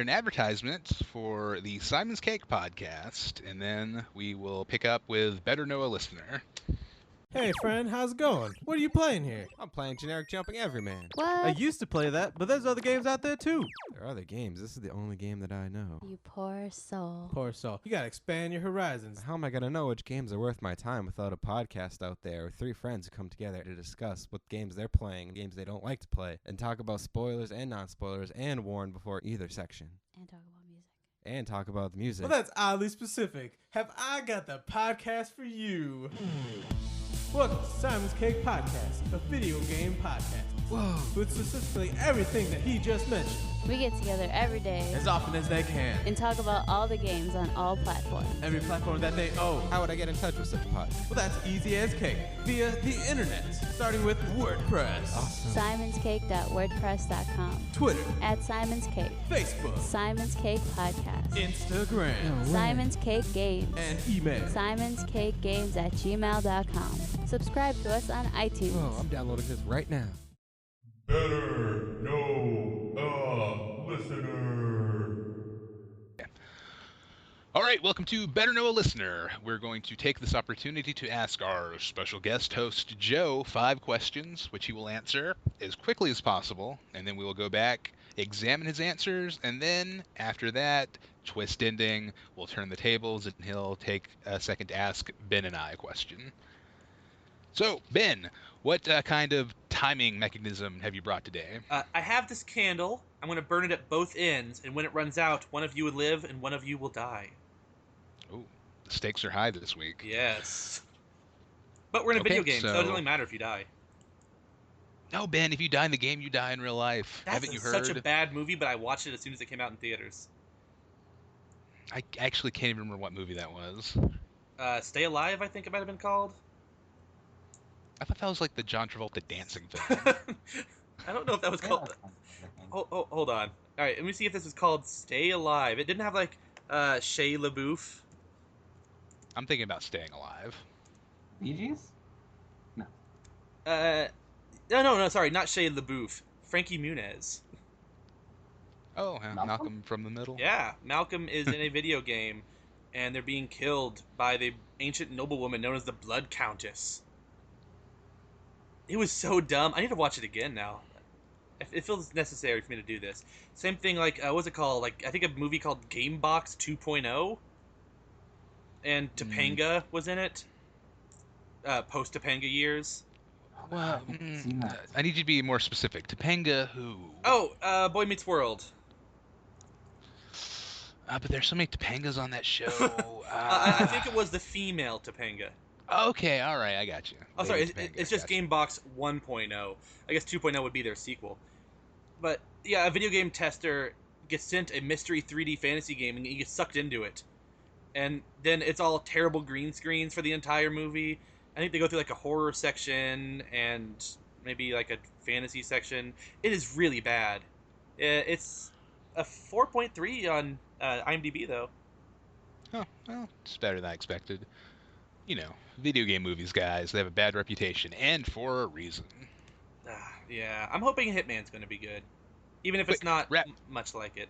advertisement for the Simon's Cake podcast, and then we will pick up with Better Know a Listener. Hey friend, how's it going? What are you playing here? I'm playing generic jumping everyman. What? I used to play that, but there's other games out there too. There are other games. This is the only game that I know. You poor soul. Poor soul. You gotta expand your horizons. How am I gonna know which games are worth my time without a podcast out there with three friends who come together to discuss what games they're playing, games they don't like to play, and talk about spoilers and non-spoilers and warn before either section. And talk about music. And talk about the music. Well, that's oddly specific. Have I got the podcast for you? Welcome to Simon's Cake Podcast, a video game podcast. Whoa. With specifically everything that he just mentioned. We get together every day As often as they can. and talk about all the games on all platforms. Every platform that they own. How would I get in touch with such a podcast? Well, that's easy as cake. Via the internet, starting with WordPress. Awesome. simonscake.wordpress.com. Twitter. At Simon's Cake. Facebook. Simon's Cake Podcast. Instagram. Simon's Cake Games. And email. simonscakegames@gmail.com. Subscribe to us on iTunes. Whoa, I'm downloading this right now. Better know a listener. All right, welcome to Better Know a Listener. We're going to take this opportunity to ask our special guest host, Joe, 5 questions, which he will answer as quickly as possible, and then we will go back, examine his answers, and then, after that, twist ending, we'll turn the tables, and he'll take a second to ask Ben and I a question. So, Ben, what kind of timing mechanism have you brought today? I have this candle. I'm going to burn it at both ends, and when it runs out, one of you will live and one of you will die. Oh, the stakes are high this week. Yes. But we're in a video game, so it doesn't really matter if you die. No, Ben, if you die in the game, you die in real life. Haven't you heard? Such a bad movie, but I watched it as soon as it came out in theaters. I actually can't even remember what movie that was. Stay Alive, I think it might have been called. I thought that was like the John Travolta dancing film. I don't know if that was called... Oh, hold on. All right, let me see if this is called Stay Alive. It didn't have, like, Shia LaBeouf. I'm thinking about Staying Alive. Bee Gees? No. No, sorry, not Shia LaBeouf. Frankie Muniz. Oh, Malcolm from the Middle? Yeah, Malcolm is in a video game, and they're being killed by the ancient noblewoman known as the Blood Countess. It was so dumb. I need to watch it again now. It feels necessary for me to do this. Same thing, like, what's it called? Like, I think a movie called Gamebox 2.0. And Topanga was in it. Post-Topanga years. Well, I need you to be more specific. Topanga who? Oh, Boy Meets World. But there's so many Topangas on that show. I think it was the female Topanga. Okay, all right, I got you. Oh, sorry, it's just Gamebox 1.0. I guess 2.0 would be their sequel. But, yeah, a video game tester gets sent a mystery 3D fantasy game, and he gets sucked into it. And then it's all terrible green screens for the entire movie. I think they go through, like, a horror section and maybe, like, a fantasy section. It is really bad. It's a 4.3 on IMDb, though. Oh, well, it's better than I expected. You know, video game movies, guys, they have a bad reputation, and for a reason. Yeah, I'm hoping Hitman's going to be good. Even if it's not much like it.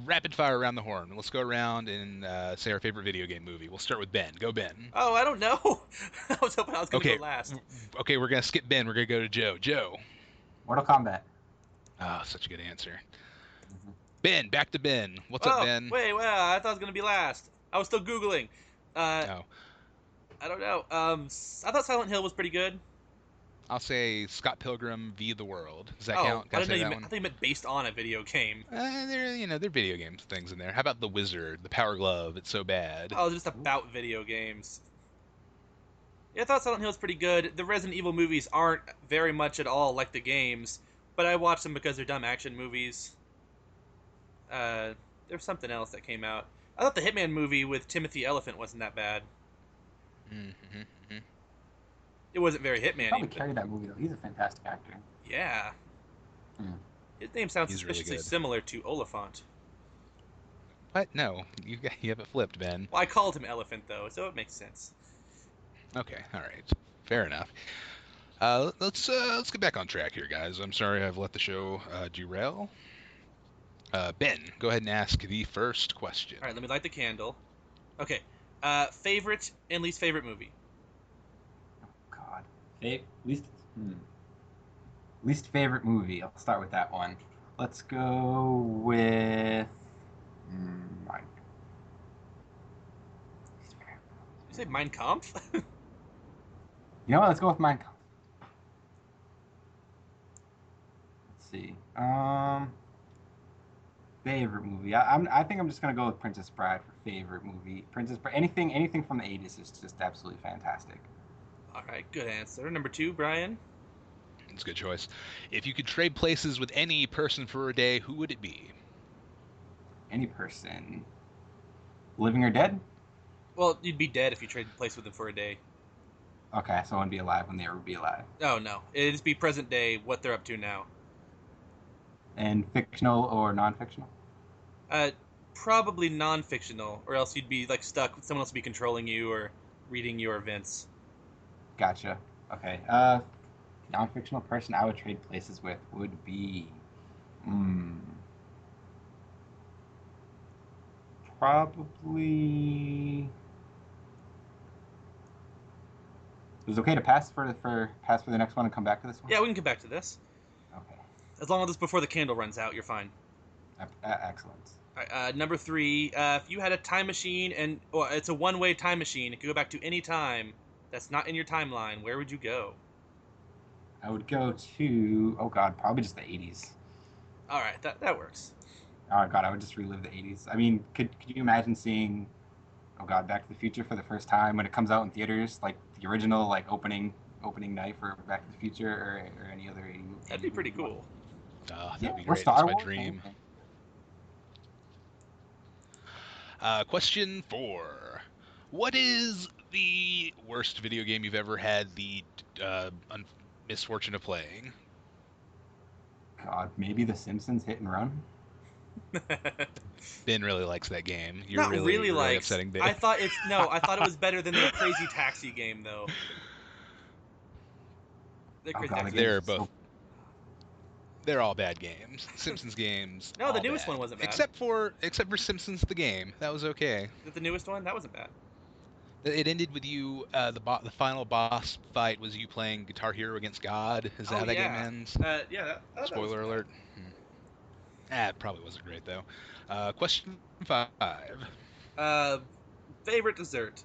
Rapid fire around the horn. Let's go around and say our favorite video game movie. We'll start with Ben. Go, Ben. Oh, I don't know. I was hoping I was going to go last. Okay, we're going to skip Ben. We're going to go to Joe. Joe. Mortal Kombat. Oh, such a good answer. Ben, back to Ben. What's up, Ben? Wait, I thought I was going to be last. I was still Googling. Oh. I don't know. I thought Silent Hill was pretty good. I'll say Scott Pilgrim v. the World. Does that count? I thought you meant based on a video game. They're video game things in there. How about The Wizard, The Power Glove, It's So Bad? Oh, just about video games. Yeah, I thought Silent Hill was pretty good. The Resident Evil movies aren't very much at all like the games, but I watched them because they're dumb action movies. There's something else that came out. I thought the Hitman movie with Timothy Olyphant wasn't that bad. It wasn't very Hitman-y. Probably carried that movie, though. He's a fantastic actor. Yeah. His name sounds suspiciously similar to Oliphant. What? No. You have it flipped, Ben. Well, I called him Elephant, though, so it makes sense. Okay, all right. Fair enough. Let's get back on track here, guys. I'm sorry I've let the show derail. Ben, go ahead and ask the first question. All right, let me light the candle. Okay. Favorite and least favorite movie? Least favorite movie. I'll start with that one. Let's go with Mine. You say Mein Kampf? You know what? Let's go with Mein Kampf. Let's see. Favorite movie. I think I'm just gonna go with Princess Bride for favorite movie. Princess Bride. Anything from the 80s is just absolutely fantastic. All right, good answer. Number 2, Brian. It's a good choice. If you could trade places with any person for a day, who would it be? Any person. Living or dead? Well, you'd be dead if you traded place with them for a day. Okay, so I wouldn't be alive when they would be alive. Oh, no. It'd just be present day, what they're up to now. And fictional or non-fictional? Probably non-fictional, or else you'd be like stuck. Someone else would be controlling you or reading your events. Gotcha. Okay. Non-fictional person I would trade places with would be... probably. Is it okay to pass for the next one and come back to this one? Yeah, we can come back to this. Okay. As long as it's before the candle runs out, you're fine. Excellent. All right, number 3, if you had a time machine it's a one-way time machine, it could go back to any time that's not in your timeline, where would you go? I would go to, oh God, probably just the 80s. All right, that works. Oh God, I would just relive the 80s. I mean, could you imagine seeing, oh God, Back to the Future for the first time when it comes out in theaters, like the original, like opening night for Back to the Future or any other 80 movie? That'd be pretty cool. That'd be or great. Star That's my Wars. dream. Question 4. What is the worst video game you've ever had the misfortune of playing? God, maybe The Simpsons Hit and Run? Ben really likes that game. You're Not really likes. upsetting Ben. I thought it was better than the Crazy Taxi game, though. The Crazy Taxi They're both. They're all bad games. Simpsons games. No, the all newest bad. one wasn't bad. Except for Simpsons the game. That was okay. The newest one? That wasn't bad. It ended with you. The final boss fight was you playing Guitar Hero against God. Is that how that game ends? Yeah. Spoiler alert. It probably wasn't great though. Question 5. Favorite dessert?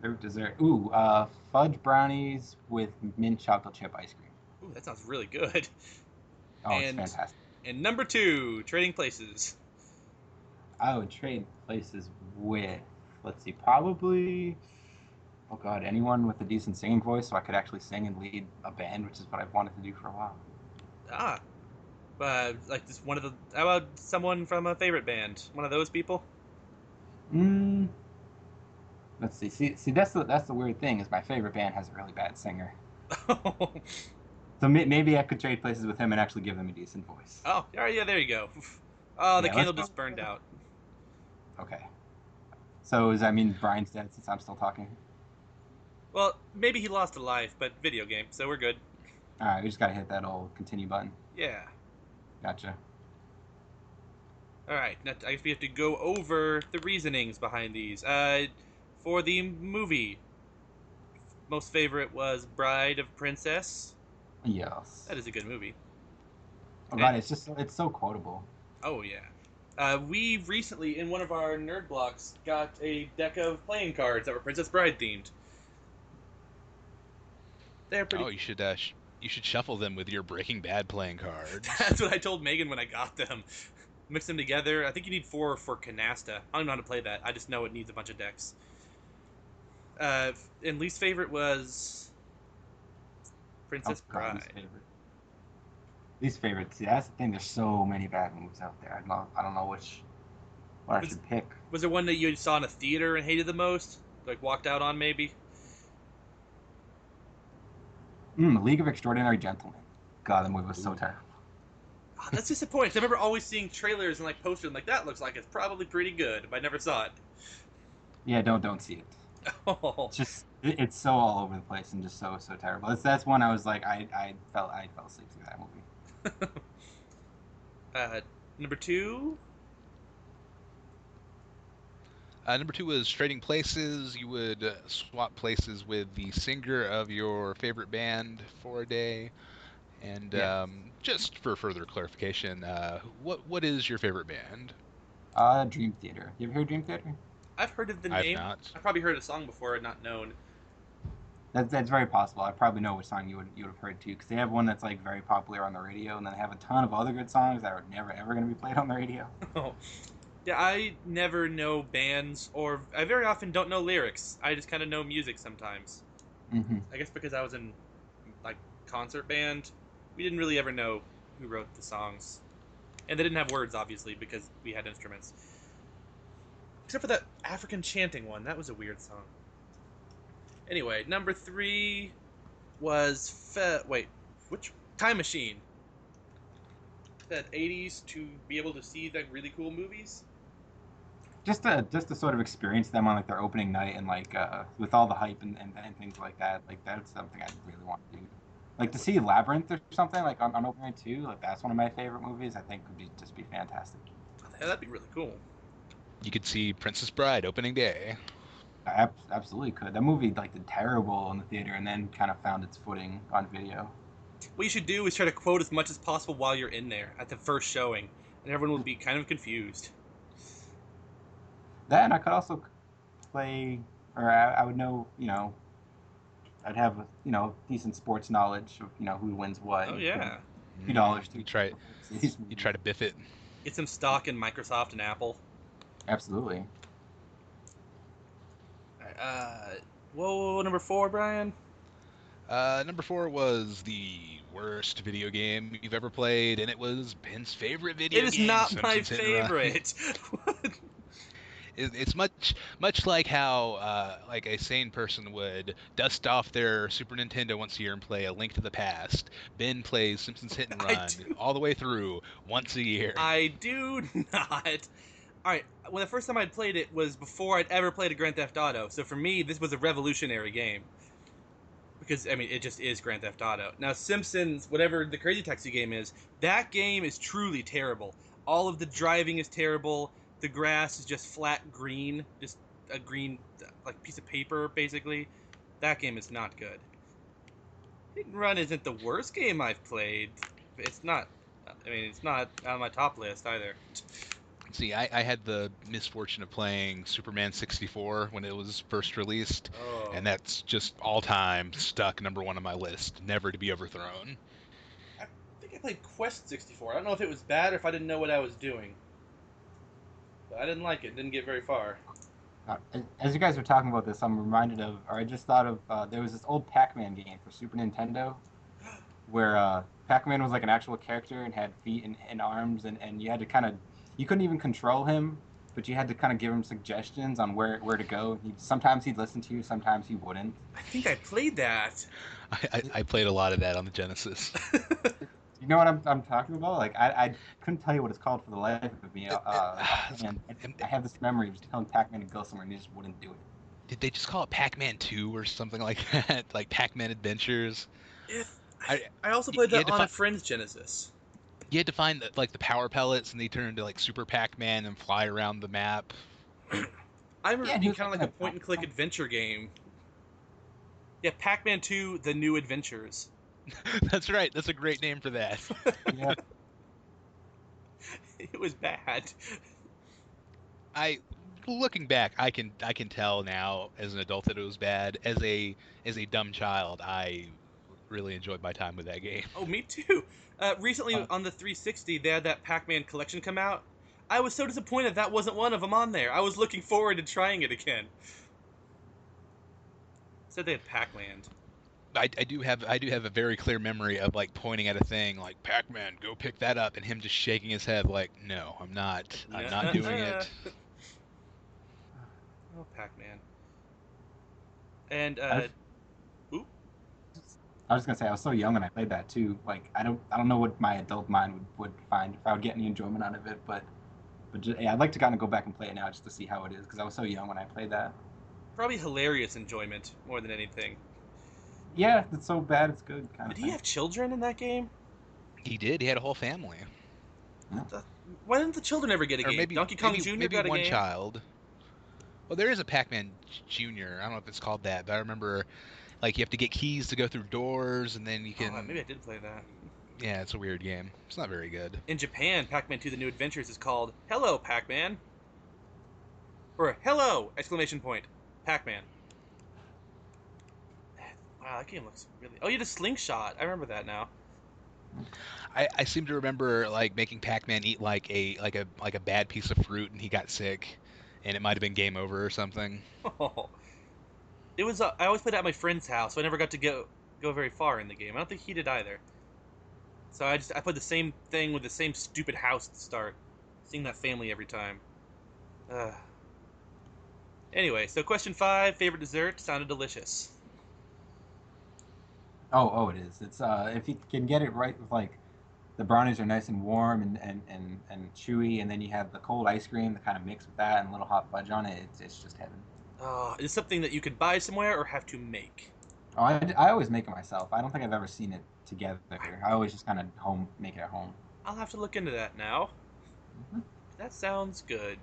Favorite dessert? Ooh, fudge brownies with mint chocolate chip ice cream. Ooh, that sounds really good. Oh, it's fantastic. And number 2, trading places. I would trade places with, let's see, probably, oh God, anyone with a decent singing voice so I could actually sing and lead a band, which is what I've wanted to do for a while. Like just one of the, how about someone from a favorite band? One of those people? Let's see. See, that's the weird thing is my favorite band has a really bad singer. So maybe I could trade places with him and actually give him a decent voice. Oh, yeah, there you go. Oh, the candle just burned out. Okay. So does that mean Brian's dead since I'm still talking? Well, maybe he lost a life, but video game, so we're good. All right, we just gotta hit that old continue button. Yeah. Gotcha. All right, now I guess we have to go over the reasonings behind these. For the movie, most favorite was Bride of Princess. Yes. That is a good movie. Oh God, it's so quotable. Oh yeah. We recently, in one of our nerd blocks, got a deck of playing cards that were Princess Bride themed. They're pretty. Oh, you should shuffle them with your Breaking Bad playing cards. That's what I told Megan when I got them. Mix them together. I think you need 4 for Canasta. I don't know how to play that. I just know it needs a bunch of decks. And least favorite was Princess Bride. Least favorite. See, that's the thing. There's so many bad movies out there. I don't know what I should pick. Was there one that you saw in a theater and hated the most? Like walked out on maybe? League of Extraordinary Gentlemen. God, the movie was so terrible. Oh, that's disappointing. I remember always seeing trailers and like posters and like that looks like it's probably pretty good, but I never saw it. Yeah, don't see it. Oh. It's so all over the place and just so terrible. That's one I was like I fell asleep through that movie. Number 2. Number 2 was trading places. You would swap places with the singer of your favorite band for a day. And just for further clarification, what is your favorite band? Dream Theater. You ever heard Dream Theater? I've heard of the name. I've not. I've probably heard a song before and not known. That's very possible. I probably know which song you would have heard too, because they have one that's like very popular on the radio, and then they have a ton of other good songs that are never ever going to be played on the radio. Oh. Yeah, I never know bands, or I very often don't know lyrics. I just kind of know music sometimes. Mm-hmm. I guess because I was in like concert band, we didn't really ever know who wrote the songs, and they didn't have words obviously because we had instruments. Except for that African chanting one, that was a weird song. Anyway, number 3 was which Time Machine? That 80s to be able to see like really cool movies. Just to sort of experience them on like their opening night and like with all the hype and things like that. Like that's something I really want to do. Like to see Labyrinth or something like on opening night too. Like that's one of my favorite movies. I think would just be fantastic. Yeah, that'd be really cool. You could see Princess Bride opening day. I absolutely could. That movie like did terrible in the theater, and then kind of found its footing on video. What you should do is try to quote as much as possible while you're in there at the first showing, and everyone will be kind of confused. That, and I could also play, or I would know, I'd have decent sports knowledge of who wins what. Oh yeah, $2 to You try to biff it. get some stock in Microsoft and Apple. Absolutely. Whoa, number 4, Brian. Number 4 was the worst video game you've ever played, and it was Ben's favorite video game. It is not my Simpsons Hit and Run. favorite. It's much like how like a sane person would dust off their Super Nintendo once a year and play A Link to the Past. Ben plays Simpsons Hit and Run all the way through once a year. I do not. All right, well, the first time I'd played it was before I'd ever played a Grand Theft Auto. So for me, this was a revolutionary game. Because, I mean, it just is Grand Theft Auto. Now, Simpsons, whatever the Crazy Taxi game is, that game is truly terrible. All of the driving is terrible. The grass is just flat green. Just a green, like, piece of paper, basically. That game is not good. Hit and Run isn't the worst game I've played. It's not, it's not on my top list either. See, I had the misfortune of playing Superman 64 when it was first released, and that's just all-time stuck number 1 on my list, never to be overthrown. I think I played Quest 64. I don't know if it was bad or if I didn't know what I was doing. But I didn't like it. Didn't get very far. As you guys were talking about this, I'm reminded of, or I just thought of, there was this old Pacman game for Super Nintendo where Pacman was like an actual character and had feet and arms, and you had to kind of, you couldn't even control him, but you had to kind of give him suggestions on where to go. Sometimes he'd listen to you, sometimes he wouldn't. I think I played that. I played a lot of that on the Genesis. You know what I'm talking about? Like, I couldn't tell you what it's called for the life of me. And I have this memory of just telling Pac-Man to go somewhere and he just wouldn't do it. Did they just call it Pac-Man 2 or something like that? Like Pac-Man Adventures? I also played that on a friend's Genesis. You had to find the power pellets, and they turn into like Super Pac-Man and fly around the map. I remember it being kind of like a point-and-click adventure game. Yeah, Pac-Man 2: The New Adventures. That's right. That's a great name for that. Yeah. It was bad. Looking back, I can tell now as an adult that it was bad. As a dumb child, I really enjoyed my time with that game. Oh, me too. Recently on the 360, they had that Pac-Man collection come out. I was so disappointed that wasn't one of them on there. I was looking forward to trying it again. Said they had Pac-Land. I do have a very clear memory of like pointing at a thing like Pac-Man, go pick that up, and him just shaking his head like, no, I'm not doing it. Oh, Pac-Man. And I was gonna say I was so young when I played that too. Like I don't know what my adult mind would find if I would get any enjoyment out of it. But I'd like to kind of go back and play it now just to see how it is because I was so young when I played that. Probably hilarious enjoyment more than anything. Yeah, it's so bad it's good. Did he have children in that game? He did. He had a whole family. Why didn't the children ever get a game? Maybe, Donkey Kong Jr. maybe got a one game. child. Well, there is a Pac-Man Jr. I don't know if it's called that, but I remember like you have to get keys to go through doors, and then you can. Oh, maybe I did play that. Yeah, it's a weird game. It's not very good. In Japan, Pac-Man 2: The New Adventures is called Hello, Pac-Man. Or Hello! Exclamation point. Pac-Man. Wow, that game looks really... Oh, you had a slingshot. I remember that now. I seem to remember like making Pac-Man eat like a bad piece of fruit, and he got sick, and it might have been game over or something. Oh. It was. I always played at my friend's house, so I never got to go very far in the game. I don't think he did either. So I played the same thing with the same stupid house to start, seeing that family every time. Anyway, so question 5: favorite dessert? Sounded delicious. Oh, it is. It's if you can get it right with like the brownies are nice and warm and chewy, and then you have the cold ice cream that kind of mix with that and a little hot fudge on it. It's just heaven. Is it something that you could buy somewhere or have to make? Oh, I always make it myself. I don't think I've ever seen it together. I always just kind of make it at home. I'll have to look into that now. Mm-hmm. That sounds good.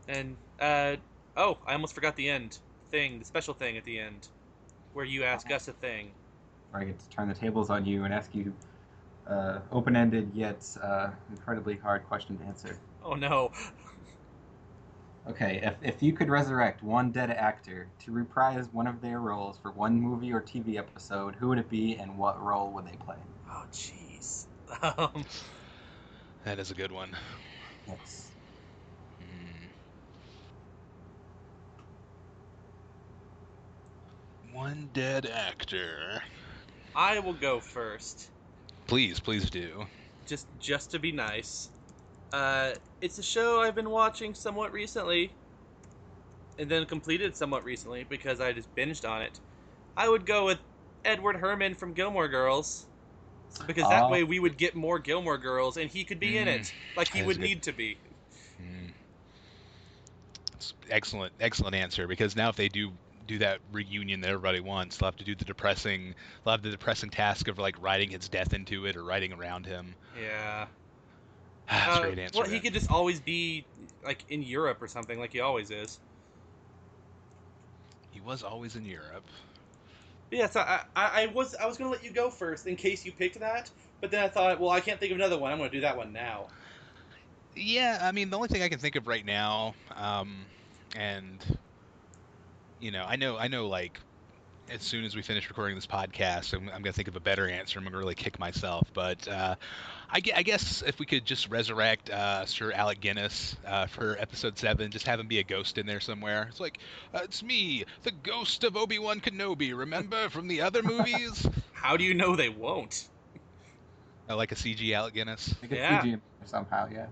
And I almost forgot the end thing, the special thing at the end, where you ask us a thing. Where I get to turn the tables on you and ask you open-ended yet incredibly hard question to answer. Oh no. Okay, if you could resurrect one dead actor to reprise one of their roles for one movie or TV episode, who would it be and what role would they play? Oh jeez. That is a good one. Yes. Hmm. One dead actor. I will go first, Please do. just to be nice. It's a show I've been watching somewhat recently, and then completed somewhat recently because I just binged on it. I would go with Edward Herman from Gilmore Girls, because that way we would get more Gilmore Girls, and he could be in it like he that is would good. need to be. It's excellent answer, because now if they do that reunion that everybody wants, they'll have to do the depressing task of like writing his death into it or writing around him. Yeah. That's a great answer. Well, he could just always be like in Europe or something, like he always is. He was always in Europe. But yeah, so I was gonna let you go first in case you picked that, but then I thought, well, I can't think of another one. I'm gonna do that one now. Yeah, I mean, the only thing I can think of right now, and I know, like, as soon as we finish recording this podcast, I'm gonna think of a better answer. I'm gonna really kick myself, but I guess if we could just resurrect Sir Alec Guinness for episode 7, just have him be a ghost in there somewhere. It's like, it's me, the ghost of Obi-Wan Kenobi. Remember from the other movies? How do you know they won't? Like a CG Alec Guinness. I could Yeah. CG him somehow, yeah.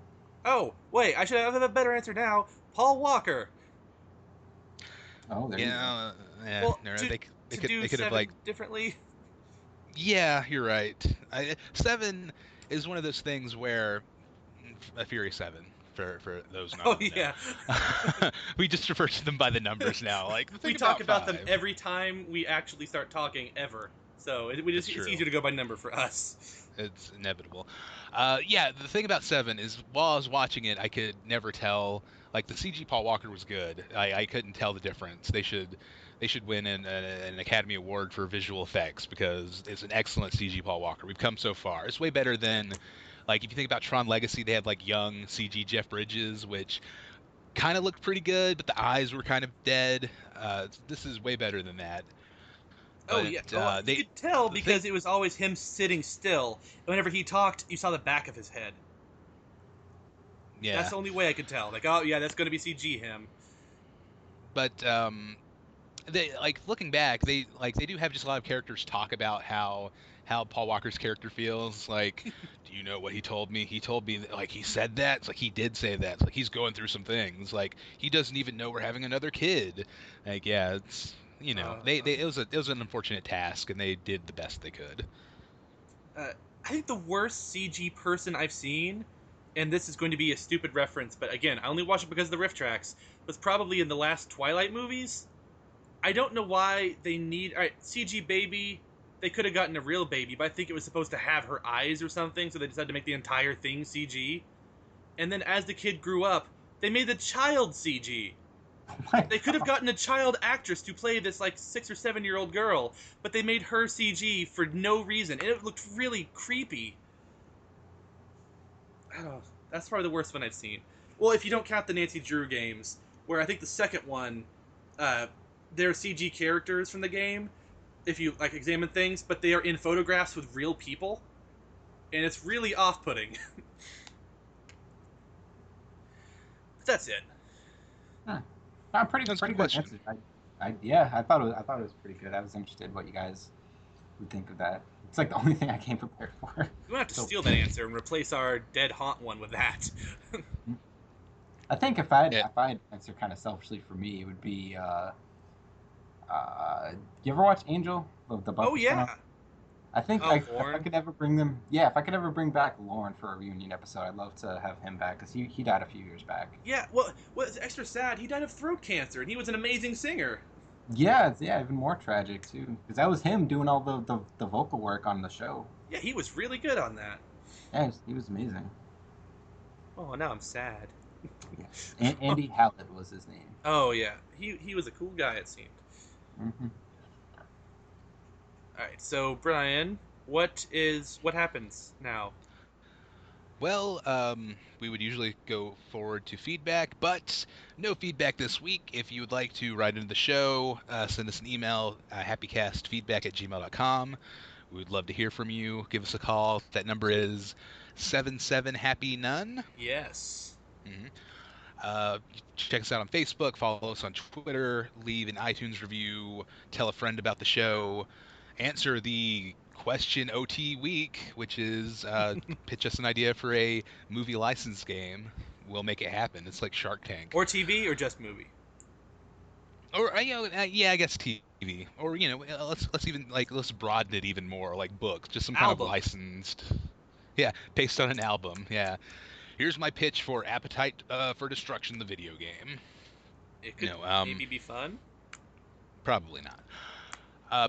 Oh, wait, I should have a better answer now. Paul Walker. Oh, there you go. Yeah, Well, no, to they do could have 7 like. differently. Yeah, you're right. 7 is one of those things where a Fury 7 for those not. Oh yeah. We just refer to them by the numbers now. Like We talk about them every time we actually start talking ever. So it's easier to go by number for us. It's inevitable. Yeah, the thing about 7 is while I was watching it, I could never tell. Like the CG Paul Walker was good. I couldn't tell the difference. They should win an Academy Award for visual effects because it's an excellent CG Paul Walker. We've come so far. It's way better than, like, if you think about Tron Legacy, they had like young CG Jeff Bridges, which kind of looked pretty good, but the eyes were kind of dead. This is way better than that. Oh yeah, you could tell because it was always him sitting still. And whenever he talked, you saw the back of his head. Yeah, that's the only way I could tell. Like, oh yeah, that's going to be CG him. But they, like, looking back, they do have just a lot of characters talk about how Paul Walker's character feels. Like, do you know what he told me? He told me that, like, he said that. It's like he did say that. It's like he's going through some things. Like he doesn't even know we're having another kid. Like, yeah, it's it was an unfortunate task, and they did the best they could. I think the worst CG person I've seen, and this is going to be a stupid reference, but again, I only watched it because of the riff tracks, was probably in the last Twilight movies. I don't know why they need... Alright, CG baby, they could have gotten a real baby, but I think it was supposed to have her eyes or something, so they decided to make the entire thing CG. And then as the kid grew up, they made the child CG. They could have gotten a child actress to play this, like, 6 or 7-year-old girl, but they made her CG for no reason, and it looked really creepy. Oh, that's probably the worst one I've seen. Well, if you don't count the Nancy Drew games, where I think the second one, they're CG characters from the game, if you, like, examine things, but they are in photographs with real people, and it's really off-putting. That's it. Huh. Pretty That's a good good question. answer. I thought it was pretty good. I was interested what you guys would think of that. It's like the only thing I came prepared for. We're gonna have to steal that answer and replace our dead haunt one with that. I think if I'd answer kind of selfishly for me, it would be. You ever watch Angel? The Oh yeah. Channel? I think if I could ever bring them, if I could ever bring back Lauren for a reunion episode, I'd love to have him back because he died a few years back. Yeah, well, what's extra sad? He died of throat cancer, and he was an amazing singer. Yeah, it's even more tragic too because that was him doing all the vocal work on the show. Yeah, he was really good on that. Yeah, he was amazing. Oh, now I'm sad. Yes. Andy Hallett was his name. Oh yeah, he was a cool guy. It seemed. Hmm. All right, so Brian, what happens now? Well, we would usually go forward to feedback, but no feedback this week. If you would like to write into the show, send us an email, happycastfeedback@gmail.com. We would love to hear from you. Give us a call. That number is 77HappyNone. Yes. Mm-hmm. Check us out on Facebook, follow us on Twitter, leave an iTunes review, tell a friend about the show, answer the question OT week, which is pitch us an idea for a movie license game. We'll make it happen. It's like Shark Tank. Or TV or just movie. Or yeah, I guess TV. Or let's even let's broaden it even more, like books, just some kind of Album. licensed. Yeah, based on an album. Yeah. Here's my pitch for Appetite for Destruction, the video game. It could No, maybe be fun. probably not.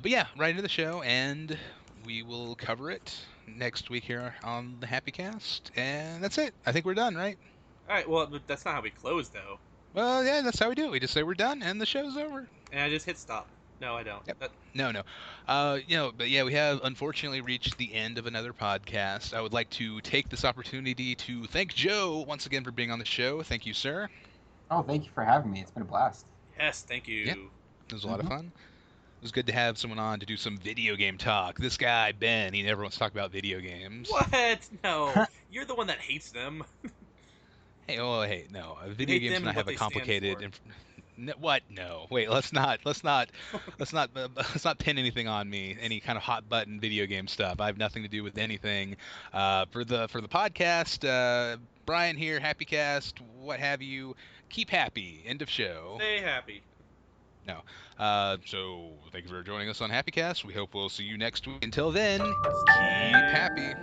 But yeah, right into the show, and we will cover it next week here on the HappyCast. And that's it. I think we're done, right? All right. Well, but that's not how we close though. Well, yeah, that's how we do it. We just say we're done, and the show's over. And I just hit stop. No, I don't. Yep. That, No. But yeah, we have unfortunately reached the end of another podcast. I would like to take this opportunity to thank Joe once again for being on the show. Thank you, sir. Oh, thank you for having me. It's been a blast. yes, thank you. Yep. It was a lot of fun. It was good to have someone on to do some video game talk. This guy, Ben, he never wants to talk about video games. What? No, you're the one that hates them. Hey, no. Video hate games them do not and have what a they stand complicated. for. What? No. Wait. Let's not pin anything on me. Any kind of hot button video game stuff. I have nothing to do with anything. For the podcast, Brian here, HappyCast, what have you. Keep happy. End of show. Stay happy. No. So thank you for joining us on HappyCast. We hope we'll see you next week. Until then, keep happy.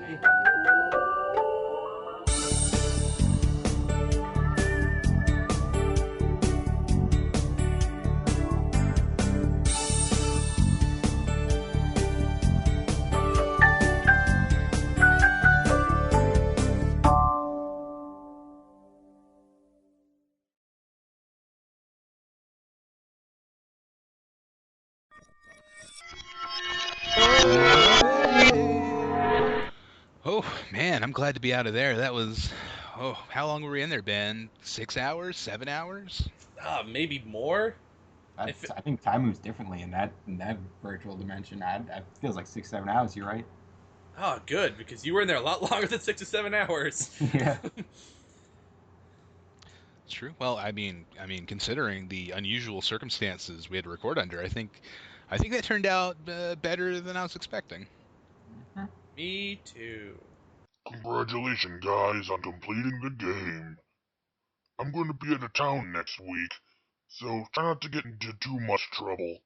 Oh man, I'm glad to be out of there. That was, how long were we in there, Ben? 6 hours? 7 hours? Maybe more. I think time moves differently in that virtual dimension. It feels like 6-7 hours. You're right. Oh, good, because you were in there a lot longer than 6 to 7 hours. Yeah. It's true. Well, I mean, considering the unusual circumstances we had to record under, I think that turned out better than I was expecting. Me too. Congratulations, guys, on completing the game. I'm going to be out of town next week, so try not to get into too much trouble.